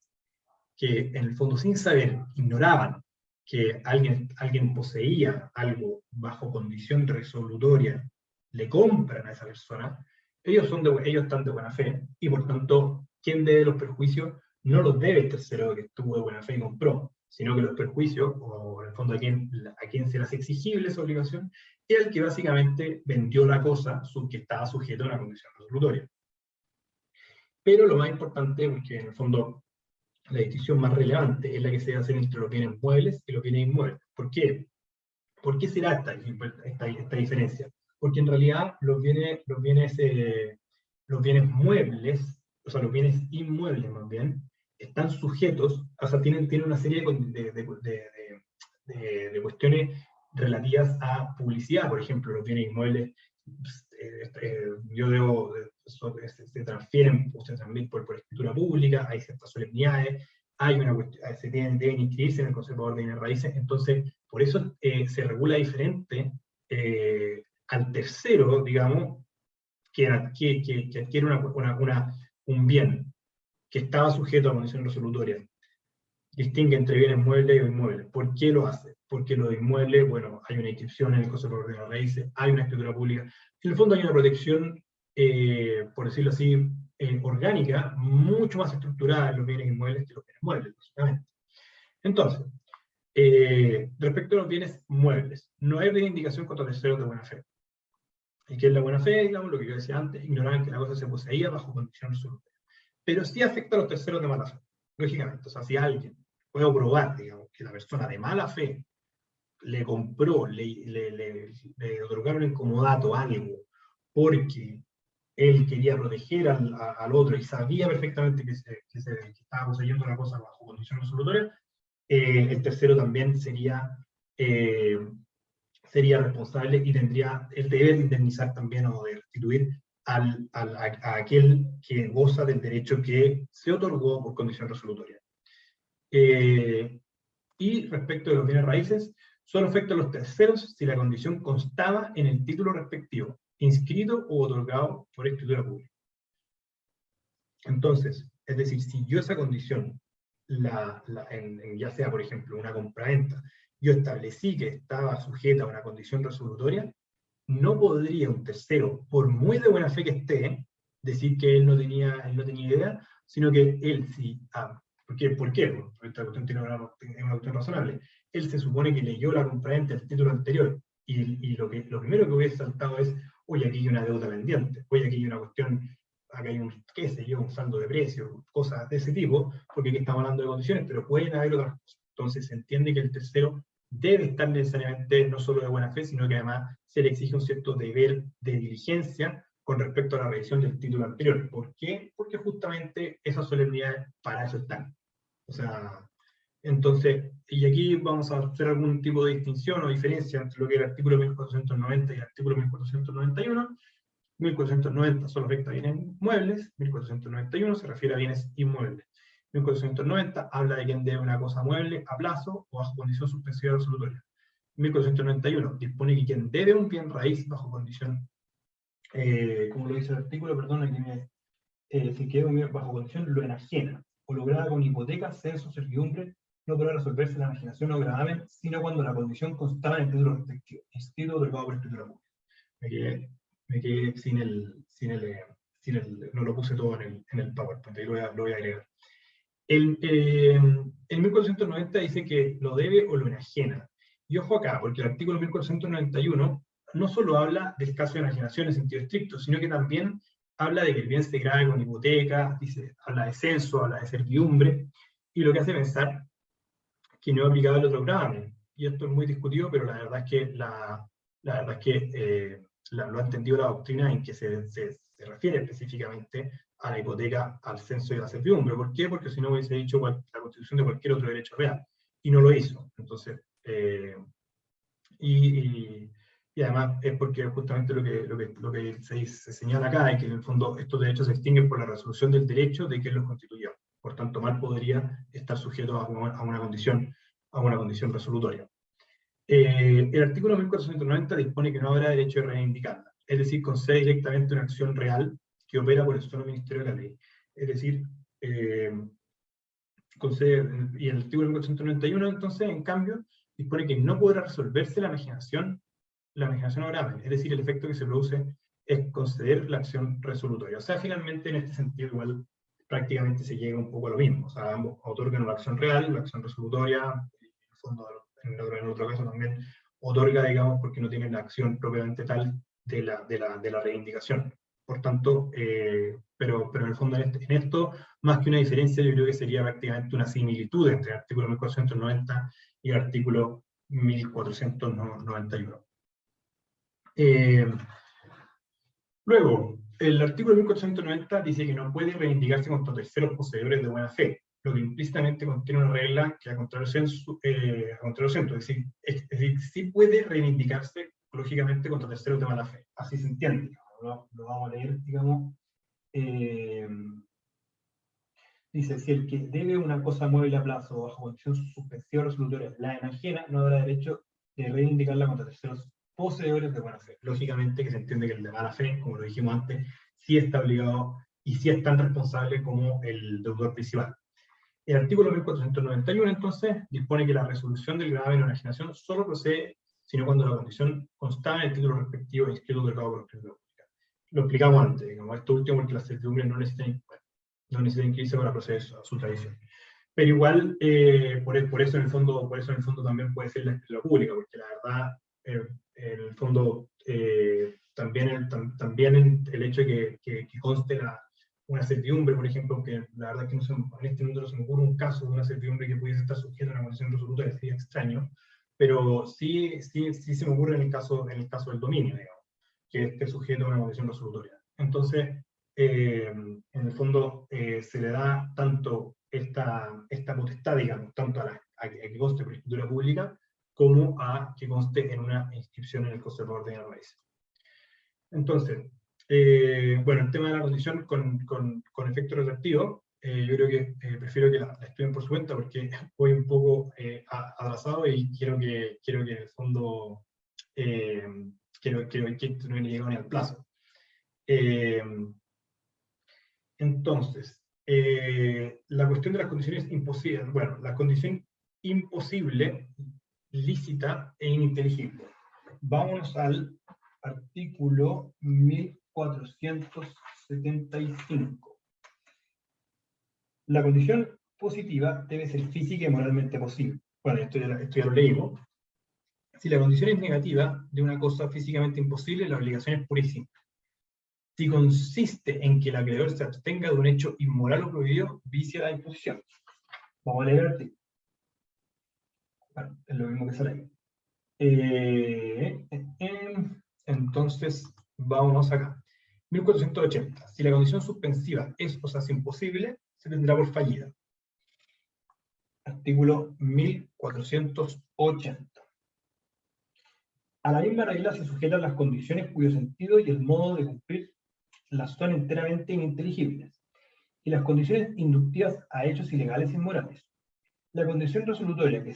Speaker 2: que en el fondo sin saber ignoraban que alguien poseía algo bajo condición resolutoria, le compran a esa persona, ellos están de buena fe, y por tanto, quien debe los perjuicios no los debe el tercero que estuvo de buena fe y compró, sino que los perjuicios, o en el fondo a quien se le hace exigible esa obligación, es el que básicamente vendió la cosa que estaba sujeto a una condición resolutoria. Pero lo más importante, porque en el fondo la distinción más relevante es la que se debe hacer entre los bienes muebles y los bienes inmuebles. ¿Por qué? ¿Por qué será esta diferencia? Porque en realidad los bienes muebles, o sea, los bienes inmuebles más bien, están sujetos, o sea, tienen una serie de cuestiones relativas a publicidad. Por ejemplo, los bienes inmuebles, se transfieren, se transmiten por escritura pública, hay ciertas solemnidades, deben inscribirse en el conservador de bienes raíces. Entonces, por eso se regula diferente al tercero, digamos, que adquiere un bien que estaba sujeto a condición resolutoria. Distingue entre bienes muebles y inmuebles. ¿Por qué lo hace? Porque los inmuebles, bueno, hay una inscripción en el conservador de bienes raíces, hay una escritura pública. En el fondo hay una protección, por decirlo así, orgánica, mucho más estructurada en los bienes inmuebles que los bienes muebles, básicamente. Entonces, respecto a los bienes muebles, no hay reivindicación contra terceros de buena fe. ¿Y qué es la buena fe? Digamos, lo que yo decía antes, ignoraban que la cosa se poseía bajo condiciones resolutorias. Pero sí afecta a los terceros de mala fe, lógicamente. O sea, si alguien puede probar, digamos, que la persona de mala fe le compró, le otorgaron en comodato algo, porque él quería proteger al otro y sabía perfectamente que estaba poseyendo una cosa bajo condiciones resolutorias, el tercero también sería responsable y tendría el deber de indemnizar también o de restituir a aquel que goza del derecho que se otorgó por condición resolutoria. Y respecto de los bienes raíces, solo afecta a los terceros si la condición constaba en el título respectivo, inscrito o otorgado por escritura pública. Entonces, es decir, si yo esa condición, ya sea por ejemplo una compraventa, yo establecí que estaba sujeta a una condición resolutoria, no podría un tercero, por muy de buena fe que esté, decir que él no tenía idea, sino que él sí. ¿Por qué? Porque esta cuestión tiene una cuestión razonable. Él se supone que leyó la compraventa del título anterior, y lo primero que hubiese saltado es, oye, aquí hay una deuda pendiente, oye, aquí hay una cuestión, acá hay qué sé yo, un saldo de precios, cosas de ese tipo, porque aquí estamos hablando de condiciones, pero pueden haber otras cosas. Entonces se entiende que el tercero debe estar necesariamente no solo de buena fe, sino que además se le exige un cierto deber de diligencia con respecto a la revisión del título anterior. ¿Por qué? Porque justamente esas solemnidades para eso están. O sea, entonces, y aquí vamos a hacer algún tipo de distinción o diferencia entre lo que es el artículo 1490 y el artículo 1491. 1490 solo afecta a bienes muebles, 1491 se refiere a bienes inmuebles. 1490 habla de quien debe una cosa mueble a plazo o bajo condición suspensiva resolutoria. 1491 dispone que quien debe un bien raíz bajo condición, como lo dice el artículo, perdón, si queda un bien bajo condición, lo enajena, o lograda con hipoteca, censo, servidumbre, no podrá resolverse la enajenación o gravamen, sino cuando la condición constaba en el título respectivo, inscrito o otorgado por escritura pública. Me quedé no lo puse todo en el PowerPoint, ahí lo voy a agregar. El 1490 dice que lo debe o lo enajena. Y ojo acá, porque el artículo 1491 no solo habla del caso de enajenación en sentido estricto, sino que también habla de que el bien se grave con hipoteca, habla de censo, habla de servidumbre, y lo que hace pensar que no es aplicable el otro gravamen. Y esto es muy discutido, pero la verdad es que La verdad es que lo ha entendido la doctrina en que se refiere específicamente a la hipoteca, al censo y a la servidumbre. ¿Por qué? Porque si no hubiese dicho la constitución de cualquier otro derecho real, y no lo hizo. Entonces, y además es porque justamente lo que se señala acá es que en el fondo estos derechos se extinguen por la resolución del derecho de quien los constituyó. Por tanto, mal podría estar sujeto a una condición resolutoria. El artículo 1490 dispone que no habrá derecho de reivindicarla, es decir, concede directamente una acción real que opera por el solo Ministerio de la Ley. Es decir, concede, y el artículo 1491, entonces, en cambio, dispone que no podrá resolverse la imaginación oral, es decir, el efecto que se produce es conceder la acción resolutoria. O sea, finalmente, en este sentido, igual prácticamente se llega un poco a lo mismo. O sea, ambos otorgan una acción real, la acción resolutoria, en el fondo, en otro caso también otorga, digamos, porque no tiene la acción propiamente tal de la reivindicación. Por tanto, pero en el fondo en esto, más que una diferencia, yo creo que sería prácticamente una similitud entre el artículo 1490 y el artículo 1491. Luego, el artículo 1490 dice que no puede reivindicarse contra terceros poseedores de buena fe, lo que implícitamente contiene una regla que a contrario censo, es decir, sí puede reivindicarse lógicamente contra terceros de mala fe, así se entiende, lo vamos a leer, digamos, dice, si el que debe una cosa mueble a plazo bajo condición suspensiva resolutoria la enajena, no habrá derecho de reivindicarla contra terceros poseedores de buena fe. Lógicamente que se entiende que el de mala fe, como lo dijimos antes, sí está obligado y sí es tan responsable como el deudor principal. El artículo 1491, entonces, dispone que la resolución del gravamen o enajenación solo procede sino cuando la condición constaba en el título respectivo inscrito otorgado por la Autoridad Pública. Lo explicamos antes, digamos, esto último porque las certidumbres no necesitan inscribirse para proceder a su tradición. Pero igual, por eso en el fondo también puede ser la escritura pública, porque la verdad, en el fondo, también el hecho de que conste una certidumbre, por ejemplo, aunque la verdad es que en este momento no se me ocurre un caso de una certidumbre que pudiese estar sujeta a una condición resolutoria, sería extraño, pero sí se me ocurre en el caso del dominio, digamos, que esté sujeto a una condición resolutoria. Entonces, en el fondo se le da tanto esta potestad, digamos, tanto a que conste por escritura pública, como a que conste en una inscripción en el conservador de Narváez. Entonces, bueno, el tema de la condición con efecto retroactivo, yo creo que prefiero que la estudien por su cuenta, porque voy un poco atrasado y quiero que en el fondo, quiero que no he llegado ni al plazo. Entonces, la cuestión de las condiciones imposibles, bueno, la condición imposible, lícita e ininteligible. Vámonos al artículo 1475. La condición positiva debe ser física y moralmente posible. Bueno, esto ya lo leímos. Si la condición es negativa de una cosa físicamente imposible, la obligación es pura y simple. Si consiste en que el acreedor se abstenga de un hecho inmoral o prohibido, vicia la imposición. Vamos a leer el artículo. Bueno, es lo mismo que sale ahí. Entonces, vámonos acá. 1480. Si la condición suspensiva es o se hace imposible, se tendrá por fallida. Artículo 1480. A la misma regla se sujetan las condiciones cuyo sentido y el modo de cumplir las son enteramente ininteligibles, y las condiciones inductivas a hechos ilegales e inmorales. La condición resolutoria que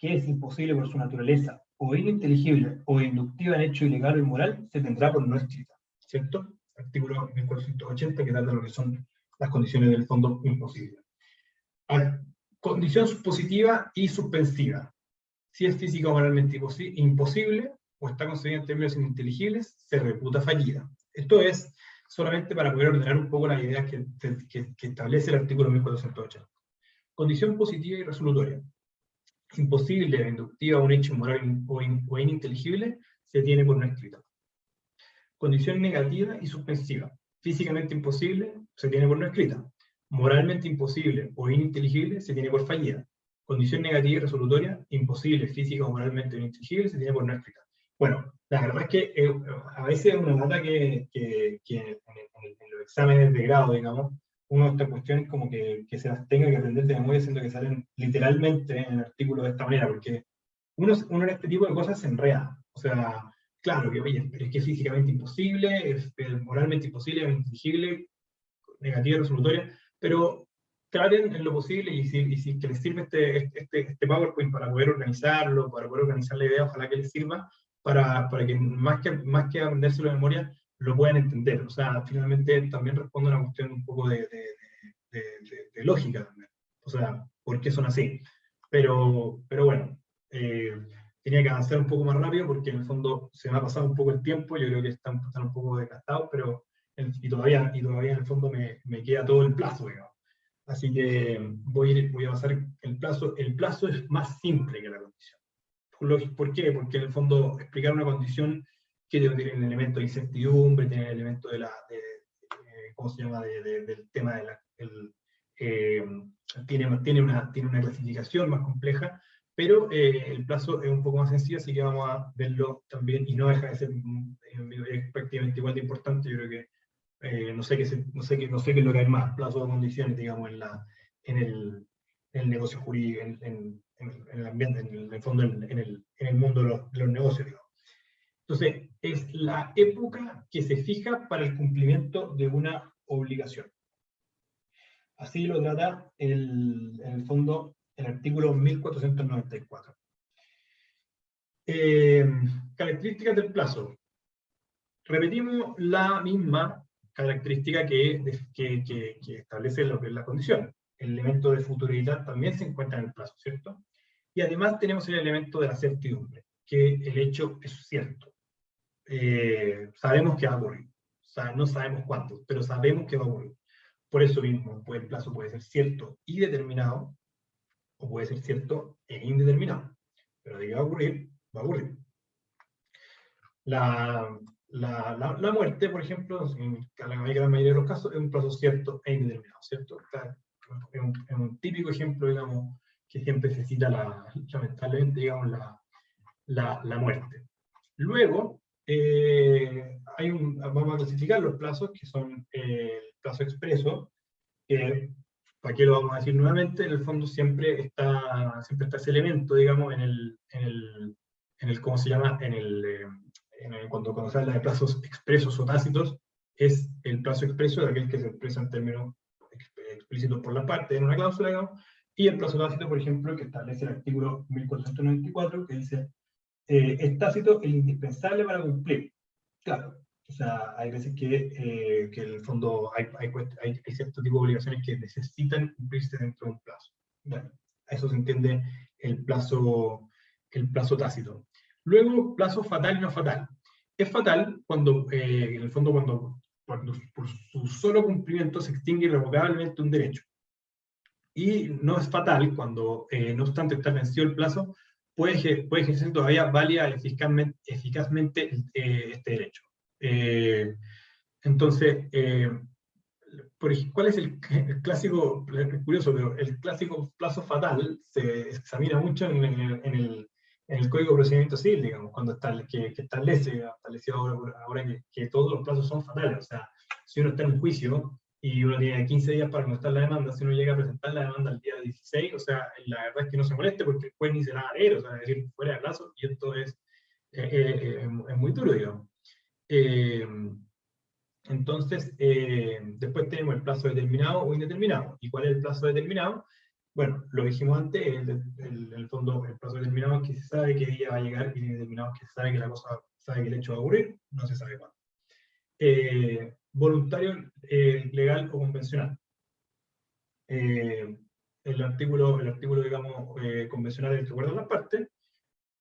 Speaker 2: es imposible por su naturaleza, o ininteligible, o inductiva en hecho ilegal o inmoral, se tendrá por no escrita. ¿Cierto? Artículo 1480, que trata de lo que son las condiciones del fondo imposibles. Condición positiva y suspensiva. Si es física o moralmente imposible, o está concebida en términos ininteligibles, se reputa fallida. Esto es solamente para poder ordenar un poco las ideas que establece el artículo 1480. Condición positiva y resolutoria. Imposible o inductiva a un hecho moral o ininteligible, se tiene por no escrita. Condición negativa y suspensiva. Físicamente imposible, se tiene por no escrita. Moralmente imposible o ininteligible, se tiene por fallida. Condición negativa y resolutoria, imposible, física o moralmente ininteligible, se tiene por no escrita. Bueno, La verdad es que a veces es una nota que en los exámenes de grado, digamos, uno de estas cuestiones como que se las tenga que aprender de memoria, siendo que salen literalmente en el artículo de esta manera, porque uno en este tipo de cosas se enreda. O sea, claro que, oye, pero es que es físicamente imposible, es moralmente imposible, es inteligible, negativa resolutoria, pero traten en lo posible, y si que les sirve este PowerPoint para poder organizarlo, para poder organizar la idea, ojalá que les sirva para que más que aprendérselo de memoria, lo puedan entender. O sea, finalmente también responde a una cuestión un poco de lógica también. O sea, ¿por qué son así? Pero bueno, tenía que avanzar un poco más rápido porque en el fondo se me ha pasado un poco el tiempo, yo creo que están un poco desgastados, pero y todavía en el fondo me queda todo el plazo, digamos. Así que voy a pasar el plazo. El plazo es más simple que la condición. ¿Por qué? Porque en el fondo explicar una condición que tiene el elemento de incertidumbre, tiene el elemento ¿cómo se llama? Del tema de eh, tiene una clasificación más compleja, pero el plazo es un poco más sencillo, así que vamos a verlo también, y no deja de ser prácticamente igual de importante. Yo creo que no sé qué es lo que hay más, plazo de condiciones, digamos, en el negocio jurídico, en el ambiente, en el fondo, en el mundo de los negocios, digamos. Entonces, es la época que se fija para el cumplimiento de una obligación. Así lo trata en el fondo el artículo 1494. Características del plazo. Repetimos la misma característica que establece lo que es la condición. El elemento de futuridad también se encuentra en el plazo, ¿cierto? Y además tenemos el elemento de la certidumbre, que el hecho es cierto. Sabemos que va a ocurrir. O sea, no sabemos cuándo, pero sabemos que va a ocurrir. Por eso mismo, el plazo puede ser cierto y determinado, o puede ser cierto e indeterminado. Pero de que va a ocurrir, va a ocurrir. La muerte, por ejemplo, en la gran mayoría de los casos, es un plazo cierto e indeterminado, ¿cierto? Es un típico ejemplo, digamos, que siempre se cita, lamentablemente, digamos, la muerte. Luego, vamos a clasificar los plazos, que son el plazo expreso, que, ¿para qué lo vamos a decir nuevamente? En el fondo siempre está ese elemento, digamos, ¿cómo se llama? Cuando se habla de plazos expresos o tácitos, es el plazo expreso de aquel que se expresa en términos explícitos por la parte en una cláusula, digamos, y el plazo tácito, por ejemplo, que establece el artículo 1494, que dice, es tácito el indispensable para cumplir. Claro, o sea, hay veces que en el fondo hay cierto tipo de obligaciones que necesitan cumplirse dentro de un plazo. Bueno, a eso se entiende el plazo tácito. Luego, plazo fatal y no fatal. Es fatal cuando, en el fondo, cuando por su solo cumplimiento se extingue irrevocablemente un derecho. Y no es fatal cuando, no obstante estar vencido el plazo, puede ejercer todavía válida eficazmente este derecho. Entonces, ¿cuál es el clásico? Es curioso, pero el clásico plazo fatal se examina mucho en el Código de Procedimiento Civil, digamos, cuando que establecido ahora que todos los plazos son fatales. O sea, si uno está en un juicio y uno tiene 15 días para contestar la demanda, si uno llega a presentar la demanda el día 16, o sea, la verdad es que no se moleste porque el juez ni se la va a leer, o sea, es decir, fuera de plazo, y esto es muy duro, digamos. Entonces, después tenemos el plazo determinado o indeterminado. ¿Y cuál es el plazo determinado? Bueno, lo dijimos antes, en el fondo, el plazo determinado es que se sabe qué día va a llegar, y el indeterminado es que sabe que el hecho va a ocurrir, no se sabe cuándo. Voluntario, legal o convencional. El artículo, digamos, convencional es el que guardan las partes.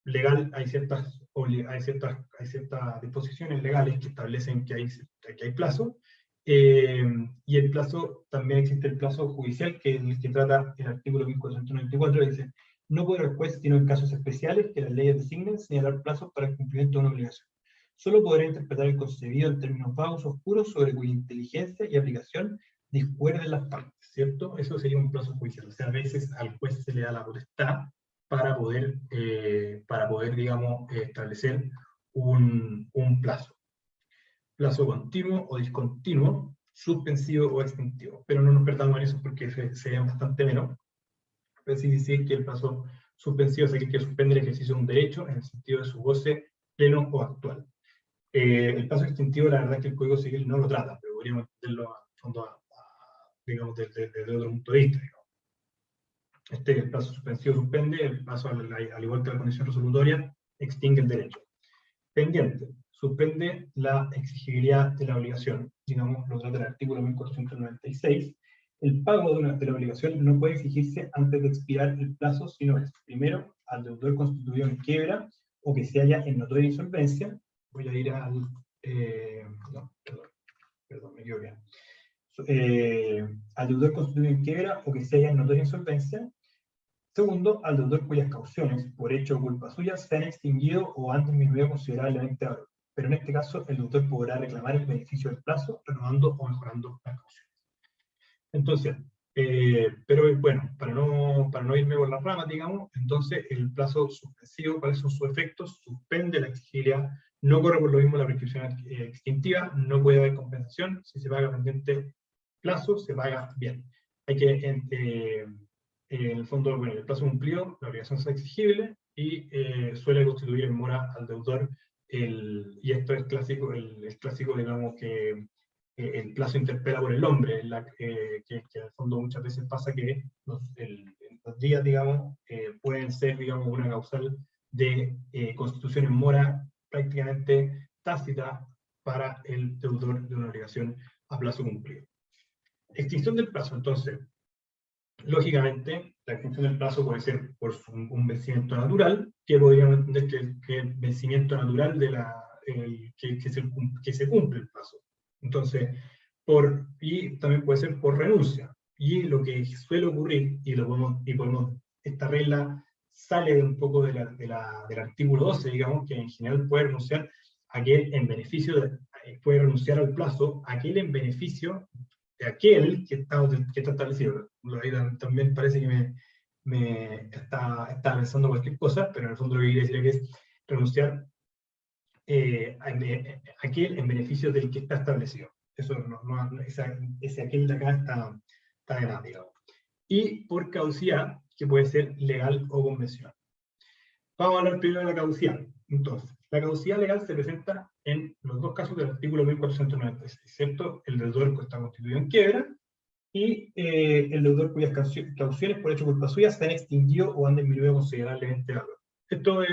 Speaker 2: Legal, hay ciertas disposiciones legales que establecen que hay plazo, y el plazo, también existe el plazo judicial, que es el que trata el artículo 1494, que dice, no podrá el juez, sino en casos especiales que las leyes designen, señalar plazos para el cumplimiento de una obligación. Solo podrá interpretar el concebido en términos vagos o oscuros sobre cuya inteligencia y aplicación discuerden las partes, ¿cierto? Eso sería un plazo judicial. O sea, a veces al juez se le da la potestad para poder, digamos, establecer un plazo continuo o discontinuo, suspensivo o extintivo. Pero no nos perdamos en eso porque serían bastante menos. Pero sí dice que el plazo suspensivo es aquel que suspende el ejercicio de un derecho en el sentido de su goce pleno o actual. El plazo extintivo, la verdad es que el Código Civil no lo trata, pero podríamos entenderlo a fondo, digamos, desde otro punto de vista. Digamos. El plazo suspensivo suspende, el plazo, al igual que la condición resolutoria, extingue el derecho. Pendiente, suspende la exigibilidad de la obligación. Digamos, lo trata el artículo 1496. El pago de la obligación no puede exigirse antes de expirar el plazo, sino es, primero, al deudor constituido en quiebra o que se halla en notoria insolvencia. Voy a ir al... no, perdón, me equivoqué. Al deudor constituido en quiebra o que se halla en notoria insolvencia. Segundo, al deudor cuyas cauciones, por hecho o culpa suya, se han extinguido o han disminuido considerablemente de valor. Pero en este caso, el deudor podrá reclamar el beneficio del plazo, renovando o mejorando las cauciones. Entonces, pero bueno, para no irme por las ramas, digamos, entonces el plazo suspensivo, ¿cuáles son sus efectos? Suspende la exigibilidad, no corre por lo mismo la prescripción extintiva, no puede haber compensación, si se paga pendiente plazo, se paga bien. Hay que, en el fondo, bueno, el plazo cumplido, la obligación es exigible y suele constituir en mora al deudor, y esto es clásico, el clásico, digamos, que el plazo interpela por el hombre, que en el fondo muchas veces pasa que los días, digamos, pueden ser, digamos, una causal de constitución en mora prácticamente tácita para el deudor de una obligación a plazo cumplido. Extinción del plazo, entonces, lógicamente, la extinción del plazo puede ser por un vencimiento natural, que podríamos entender que el vencimiento natural que se cumple el plazo. Entonces, y también puede ser por renuncia. Y lo que suele ocurrir, esta regla sale un poco del artículo 12, digamos, que en general puede renunciar puede renunciar al plazo, aquel en beneficio de aquel que está establecido. Ahí también parece que me está pensando cualquier cosa, pero en el fondo lo que quiere decir es renunciar aquel en beneficio del que está establecido. Eso ese aquel de acá está de más, digamos. Y por caducidad, que puede ser legal o convencional. Vamos a hablar primero de la caducidad. Entonces, la caducidad legal se presenta en los dos casos del artículo 1496, ¿cierto? El deudor que está constituido en quiebra y el deudor cuyas cauciones por hecho o culpa suya se han extinguido o han disminuido considerablemente de valor. Estoy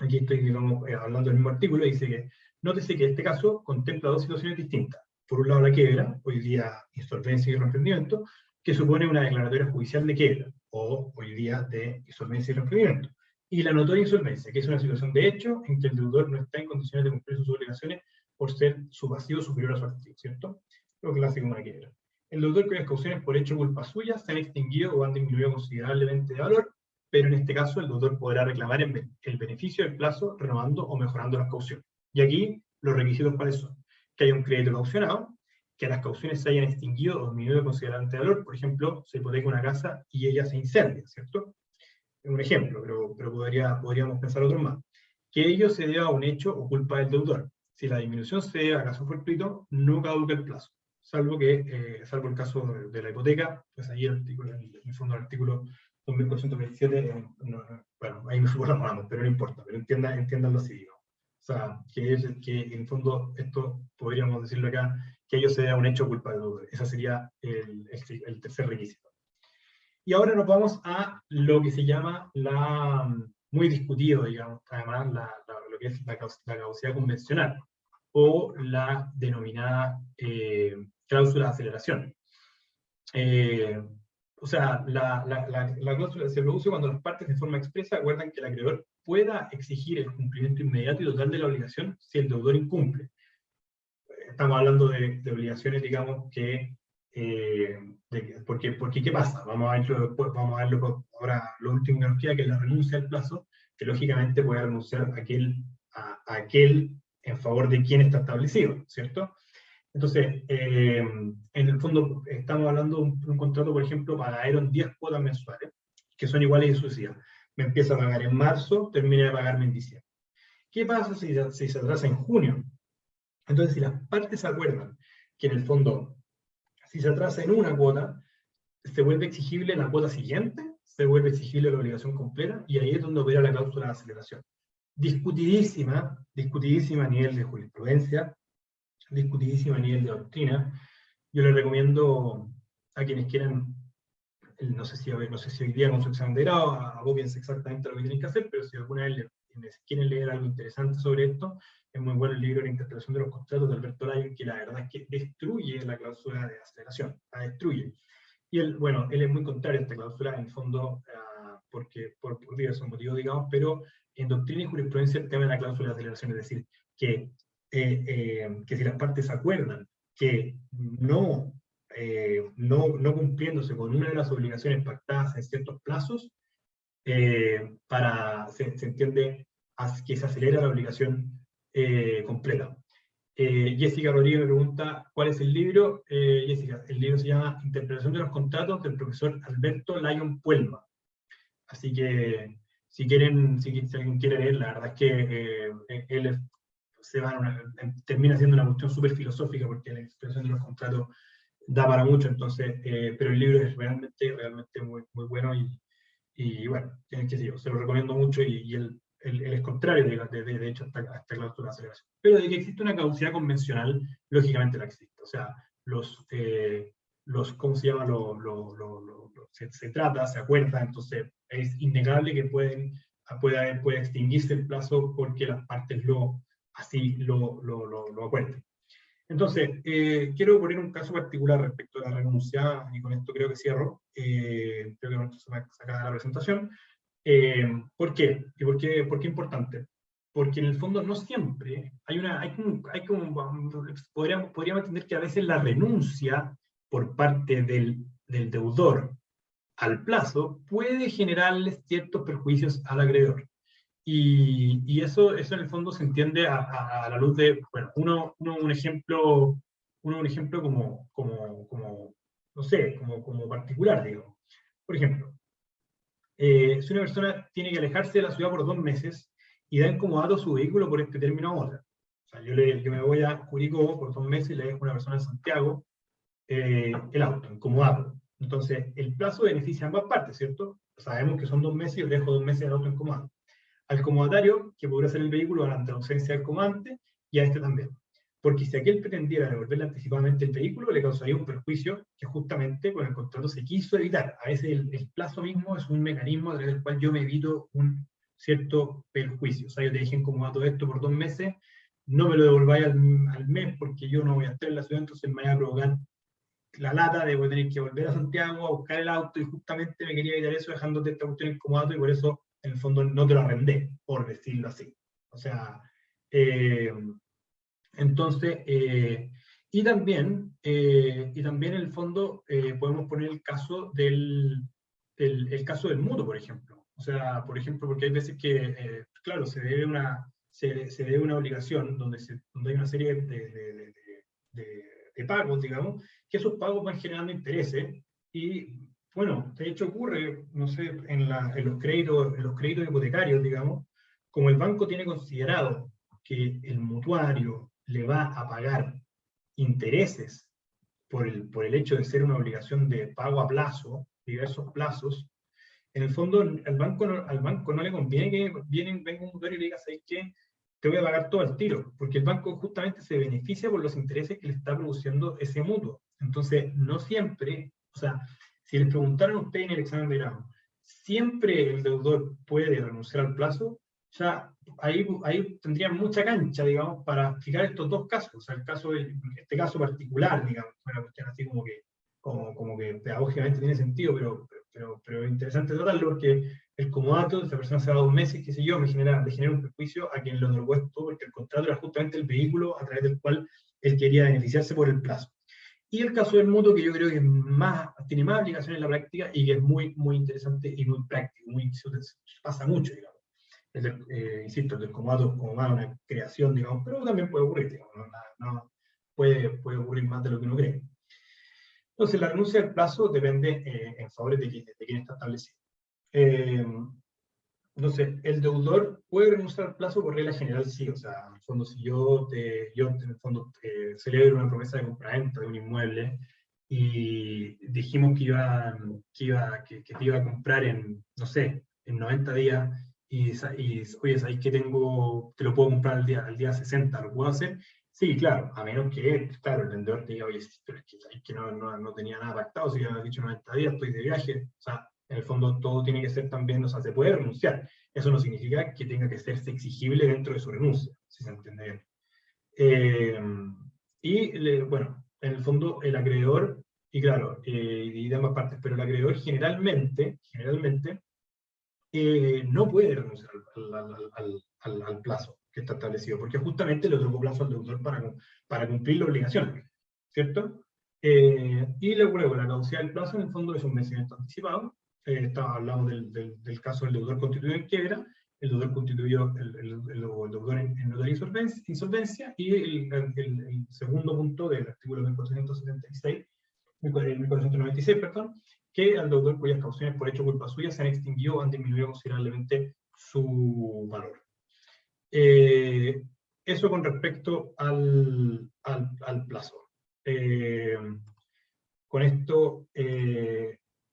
Speaker 2: aquí estoy, digamos, hablando del mismo artículo, dice que, nótese que este caso contempla dos situaciones distintas. Por un lado la quiebra, hoy día insolvencia y rompimiento, que supone una declaratoria judicial de quiebra, o hoy día de insolvencia y rompimiento. Y la notoria insolvencia, que es una situación de hecho en que el deudor no está en condiciones de cumplir sus obligaciones por ser su pasivo superior a su activo, ¿cierto? Lo clásico de una quiebra. El deudor cuyas cauciones por hecho o culpa suya se han extinguido o han disminuido considerablemente de valor, pero en este caso el deudor podrá reclamar el beneficio del plazo renovando o mejorando las cauciones. Y aquí los requisitos cuáles son: que haya un crédito caucionado, que las cauciones se hayan extinguido o disminuido considerablemente de valor. Por ejemplo, se hipoteca una casa y ella se incendia, ¿cierto? Es un ejemplo, pero podríamos pensar otro más. Que ello se deba a un hecho o culpa del deudor. Si la disminución se debe a caso fortuito, no caduca el plazo, salvo el caso de la hipoteca, pues ahí en el fondo del artículo 2427, bueno, ahí nos borramos, pero no importa, pero entiéndanlo así, digo. O sea, que en el fondo, esto podríamos decirlo acá, que ello se debe a un hecho o culpa del deudor. Ese sería el tercer requisito. Y ahora nos vamos a lo que se llama muy discutido, digamos, además, lo que es la caducidad convencional, o la denominada cláusula de aceleración. O sea, la cláusula se produce cuando las partes de forma expresa acuerdan que el acreedor pueda exigir el cumplimiento inmediato y total de la obligación si el deudor incumple. Estamos hablando de obligaciones, digamos, porque ¿qué pasa? Vamos a verlo ahora, lo último que nos queda, que es la renuncia al plazo, que lógicamente puede renunciar a aquel en favor de quien está establecido, ¿cierto? Entonces, en el fondo, estamos hablando de un contrato, por ejemplo, pagaron 10 cuotas mensuales, que son iguales y sucesivas. me empieza a pagar en marzo, termina de pagarme en diciembre. ¿Qué pasa si se atrasa en junio? Entonces, si las partes se acuerdan que en el fondo, si se atrasa en una cuota, se vuelve exigible la cuota siguiente, se vuelve exigible la obligación completa, y ahí es donde opera la cláusula de aceleración. Discutidísima a nivel de jurisprudencia, discutidísima a nivel de doctrina. Yo les recomiendo a quienes quieran, no sé si hoy día con su examen de grado abóquense exactamente lo que tienen que hacer, pero si alguna vez quieren leer algo interesante sobre esto, es muy bueno el libro La interpretación de los contratos de Alberto Lyon, que la verdad es que destruye la cláusula de aceleración, la destruye. Y él es muy contrario a esta cláusula, en el fondo, porque, por diversos motivos, digamos, pero en doctrina y jurisprudencia el tema de la cláusula de aceleración, es decir, que si las partes acuerdan que no cumpliéndose con una de las obligaciones pactadas en ciertos plazos, se entiende que se acelera la obligación completa. Jessica Rodríguez me pregunta, ¿cuál es el libro? Jessica, el libro se llama Interpretación de los contratos del profesor Alberto Lyon Puelma. Así que, si alguien quiere leer, la verdad es que él termina siendo una cuestión súper filosófica, porque la interpretación de los contratos da para mucho, entonces, pero el libro es realmente muy, muy bueno, y bueno, qué sé yo, se lo recomiendo mucho, y él es contrario, de hecho, a esta cláusula de aceleración. Pero de que existe una caducidad convencional, lógicamente la existe. O sea, ¿cómo se llama? Se trata, se acuerda, entonces es innegable que puede extinguirse el plazo porque las partes así lo acuerden. Entonces, quiero poner un caso particular respecto a la renuncia, y con esto creo que cierro. Creo que con esto se me ha sacado la presentación. ¿Por qué? ¿Y por qué es importante? Porque en el fondo no siempre podríamos entender que a veces la renuncia por parte del deudor al plazo puede generarle ciertos perjuicios al acreedor. Y eso en el fondo se entiende a la luz de, bueno, un ejemplo no sé, como particular, digo. Por ejemplo, si una persona tiene que alejarse de la ciudad por 2 meses y da incomodado su vehículo por este término a otra. O sea, yo me voy a Curicó por 2 meses y le dejo a una persona en Santiago el auto, incomodado. Entonces, el plazo beneficia a ambas partes, ¿cierto? Sabemos que son 2 meses y yo le dejo 2 meses el auto incomodado. Al comodatario, que podría ser el vehículo ante la ausencia del comandante, y a este también. Porque si aquel pretendiera devolverle anticipadamente el vehículo, le causaría un perjuicio que justamente con el contrato se quiso evitar. A veces el plazo mismo es un mecanismo a través del cual yo me evito un cierto perjuicio. O sea, yo te dije incomodado esto por 2 meses, no me lo devolváis al mes porque yo no voy a estar en la ciudad, entonces me voy a provocar la lata de tener que volver a Santiago a buscar el auto, y justamente me quería evitar eso dejándote esta cuestión incomodado, y por eso en el fondo no te lo arrendé, por decirlo así. O sea, entonces, y también en el fondo podemos poner el caso el caso del mutuo, por ejemplo. O sea, por ejemplo, porque hay veces que, claro, se debe una obligación donde hay una serie de pagos, digamos, que esos pagos van generando intereses, y bueno, de hecho ocurre, no sé, en los créditos hipotecarios, digamos, como el banco tiene considerado que el mutuario le va a pagar intereses por el hecho de ser una obligación de pago a plazo, diversos plazos, en el fondo al banco no le conviene que venga un mutuario y le diga, ¿sabes qué? Te voy a pagar todo al tiro, porque el banco justamente se beneficia por los intereses que le está produciendo ese mutuo. Entonces, no siempre, o sea, si les preguntaron a ustedes en el examen de grado, ¿siempre el deudor puede renunciar al plazo? Ya ahí tendrían mucha cancha, digamos, para fijar estos dos casos. O sea, este caso particular, digamos, una cuestión así como que pedagógicamente tiene sentido, pero es interesante tratarlo, porque el comodato, esta persona se va 2 meses, qué sé yo, le genera un perjuicio a quien lo devuelve, porque el contrato era justamente el vehículo a través del cual él quería beneficiarse por el plazo. Y el caso del mutuo, que yo creo que tiene más aplicación en la práctica y que es muy, muy interesante y muy práctico, pasa mucho, digamos. Insisto, el del comodato como más una creación, digamos, pero también puede ocurrir, digamos, puede ocurrir más de lo que uno cree. Entonces, la renuncia del plazo depende en favor de quién está establecido. no sé, el deudor puede renunciar al plazo por regla general, sí. O sea, en el fondo, si yo en el fondo celebro una promesa de compraventa de un inmueble y dijimos que te iba a comprar en, no sé, en 90 días, oye, ¿sabéis que tengo, te lo puedo comprar al día 60, ¿lo puedo hacer? Sí, claro, a menos que, claro, el vendedor te diga, oye, sí, pero es que no tenía nada pactado, si ya me has dicho 90 días, estoy de viaje. O sea, en el fondo todo tiene que ser también, o sea, se puede renunciar. Eso no significa que tenga que serse exigible dentro de su renuncia, si se entiende bien. Eh, bueno, en el fondo el acreedor, y claro, y de ambas partes, pero el acreedor generalmente no puede renunciar al plazo que está establecido, porque justamente le otorgó plazo al deudor para cumplir la obligación, ¿cierto? Y luego la caducidad del plazo en el fondo es un vencimiento anticipado. Hablamos del caso del deudor constituido en quiebra, el deudor constituido, el deudor en nota de insolvencia, y el segundo punto del artículo 1476, 1496, perdón, que al deudor cuyas cauciones por hecho culpa suya se han extinguido o han disminuido considerablemente su valor. Eso con respecto al plazo. Con esto,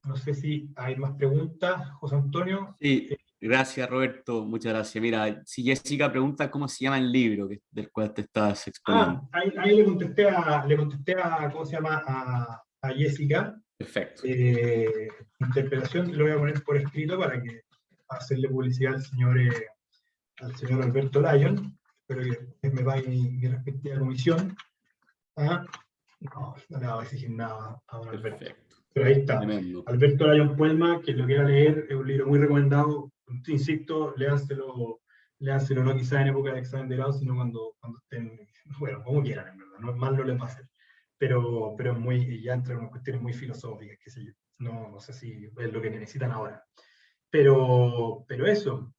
Speaker 2: no sé si hay más preguntas, José Antonio.
Speaker 1: Sí, gracias Roberto, muchas gracias. Mira, si Jessica pregunta cómo se llama el libro del cual te estás exponiendo.
Speaker 2: Ahí le contesté a, ¿cómo se llama? A Jessica.
Speaker 1: Perfecto.
Speaker 2: Interpelación, lo voy a poner por escrito para que hacerle publicidad al señor Alberto Lyon. Espero que me pague mi respectiva comisión. ¿Ah? No le voy a exigir nada a don Alberto.
Speaker 1: Perfecto.
Speaker 2: Pero ahí está.
Speaker 1: Tremendo.
Speaker 2: Alberto Lyon Puelma, que lo quiera leer, es un libro muy recomendado. Insisto, léanselo no quizá en época de examen de grado, sino cuando estén, bueno, como quieran, en verdad. No, mal no les va a hacer. Pero es muy, ya entra en unas cuestiones muy filosóficas, qué sé yo. No sé si es lo que necesitan ahora. Pero eso.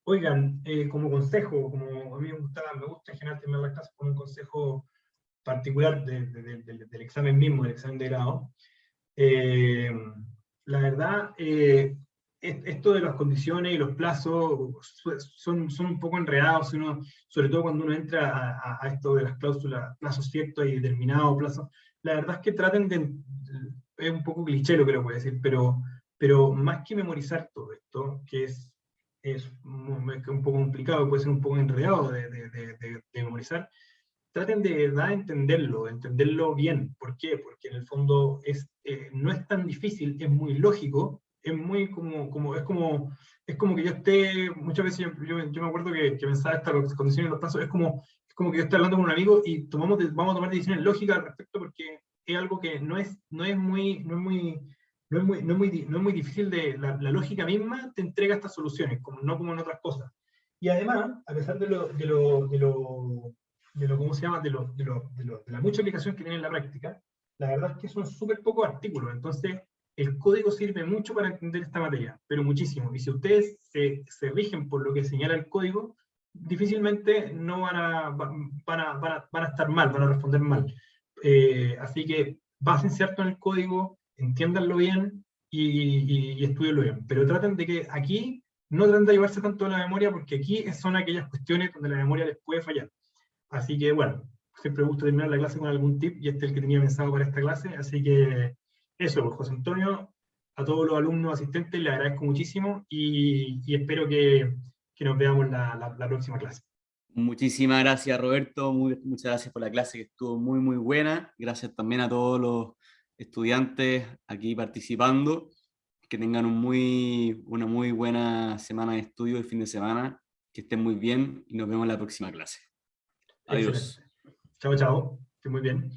Speaker 2: Oigan, como consejo, como a mí me gusta en general tener las clases como un consejo particular del examen mismo, del examen de grado. La verdad, esto de las condiciones y los plazos son un poco enredados, sobre todo cuando uno entra a esto de las cláusulas, plazos ciertos y determinados plazos. La verdad es que traten es un poco cliché lo que le voy a decir, pero más que memorizar todo esto, que es un poco complicado, puede ser un poco enredado de memorizar, traten de verdad entenderlo bien. ¿Por qué? Porque en el fondo no es tan difícil, es muy lógico, es muy es como que yo esté, muchas veces yo me acuerdo que pensaba estas condiciones y los plazos, es como que yo estoy hablando con un amigo y vamos a tomar decisiones lógicas al respecto, porque es algo que no es muy difícil la lógica misma te entrega estas soluciones, no como en otras cosas. Y además, a pesar ¿cómo se llama? De la mucha aplicación que tiene en la práctica, la verdad es que son súper pocos artículos. Entonces, el código sirve mucho para entender esta materia, pero muchísimo. Y si ustedes se rigen por lo que señala el código, difícilmente no van a estar mal, van a responder mal. Así que básense harto en el código, entiéndanlo bien y estudienlo bien. Pero traten de que aquí no traten de llevarse tanto a la memoria, porque aquí son aquellas cuestiones donde la memoria les puede fallar. Así que bueno, siempre me gusta terminar la clase con algún tip, y este es el que tenía pensado para esta clase. Así que eso, pues, José Antonio, a todos los alumnos asistentes les agradezco muchísimo y espero que nos veamos la próxima clase.
Speaker 1: Muchísimas gracias, Roberto. Muchas gracias por la clase que estuvo muy, muy buena. Gracias también a todos los estudiantes aquí participando. Que tengan una muy buena semana de estudio el fin de semana. Que estén muy bien y nos vemos en la próxima clase.
Speaker 2: Excelente.
Speaker 1: Adiós.
Speaker 2: Chao, chao. Que muy bien.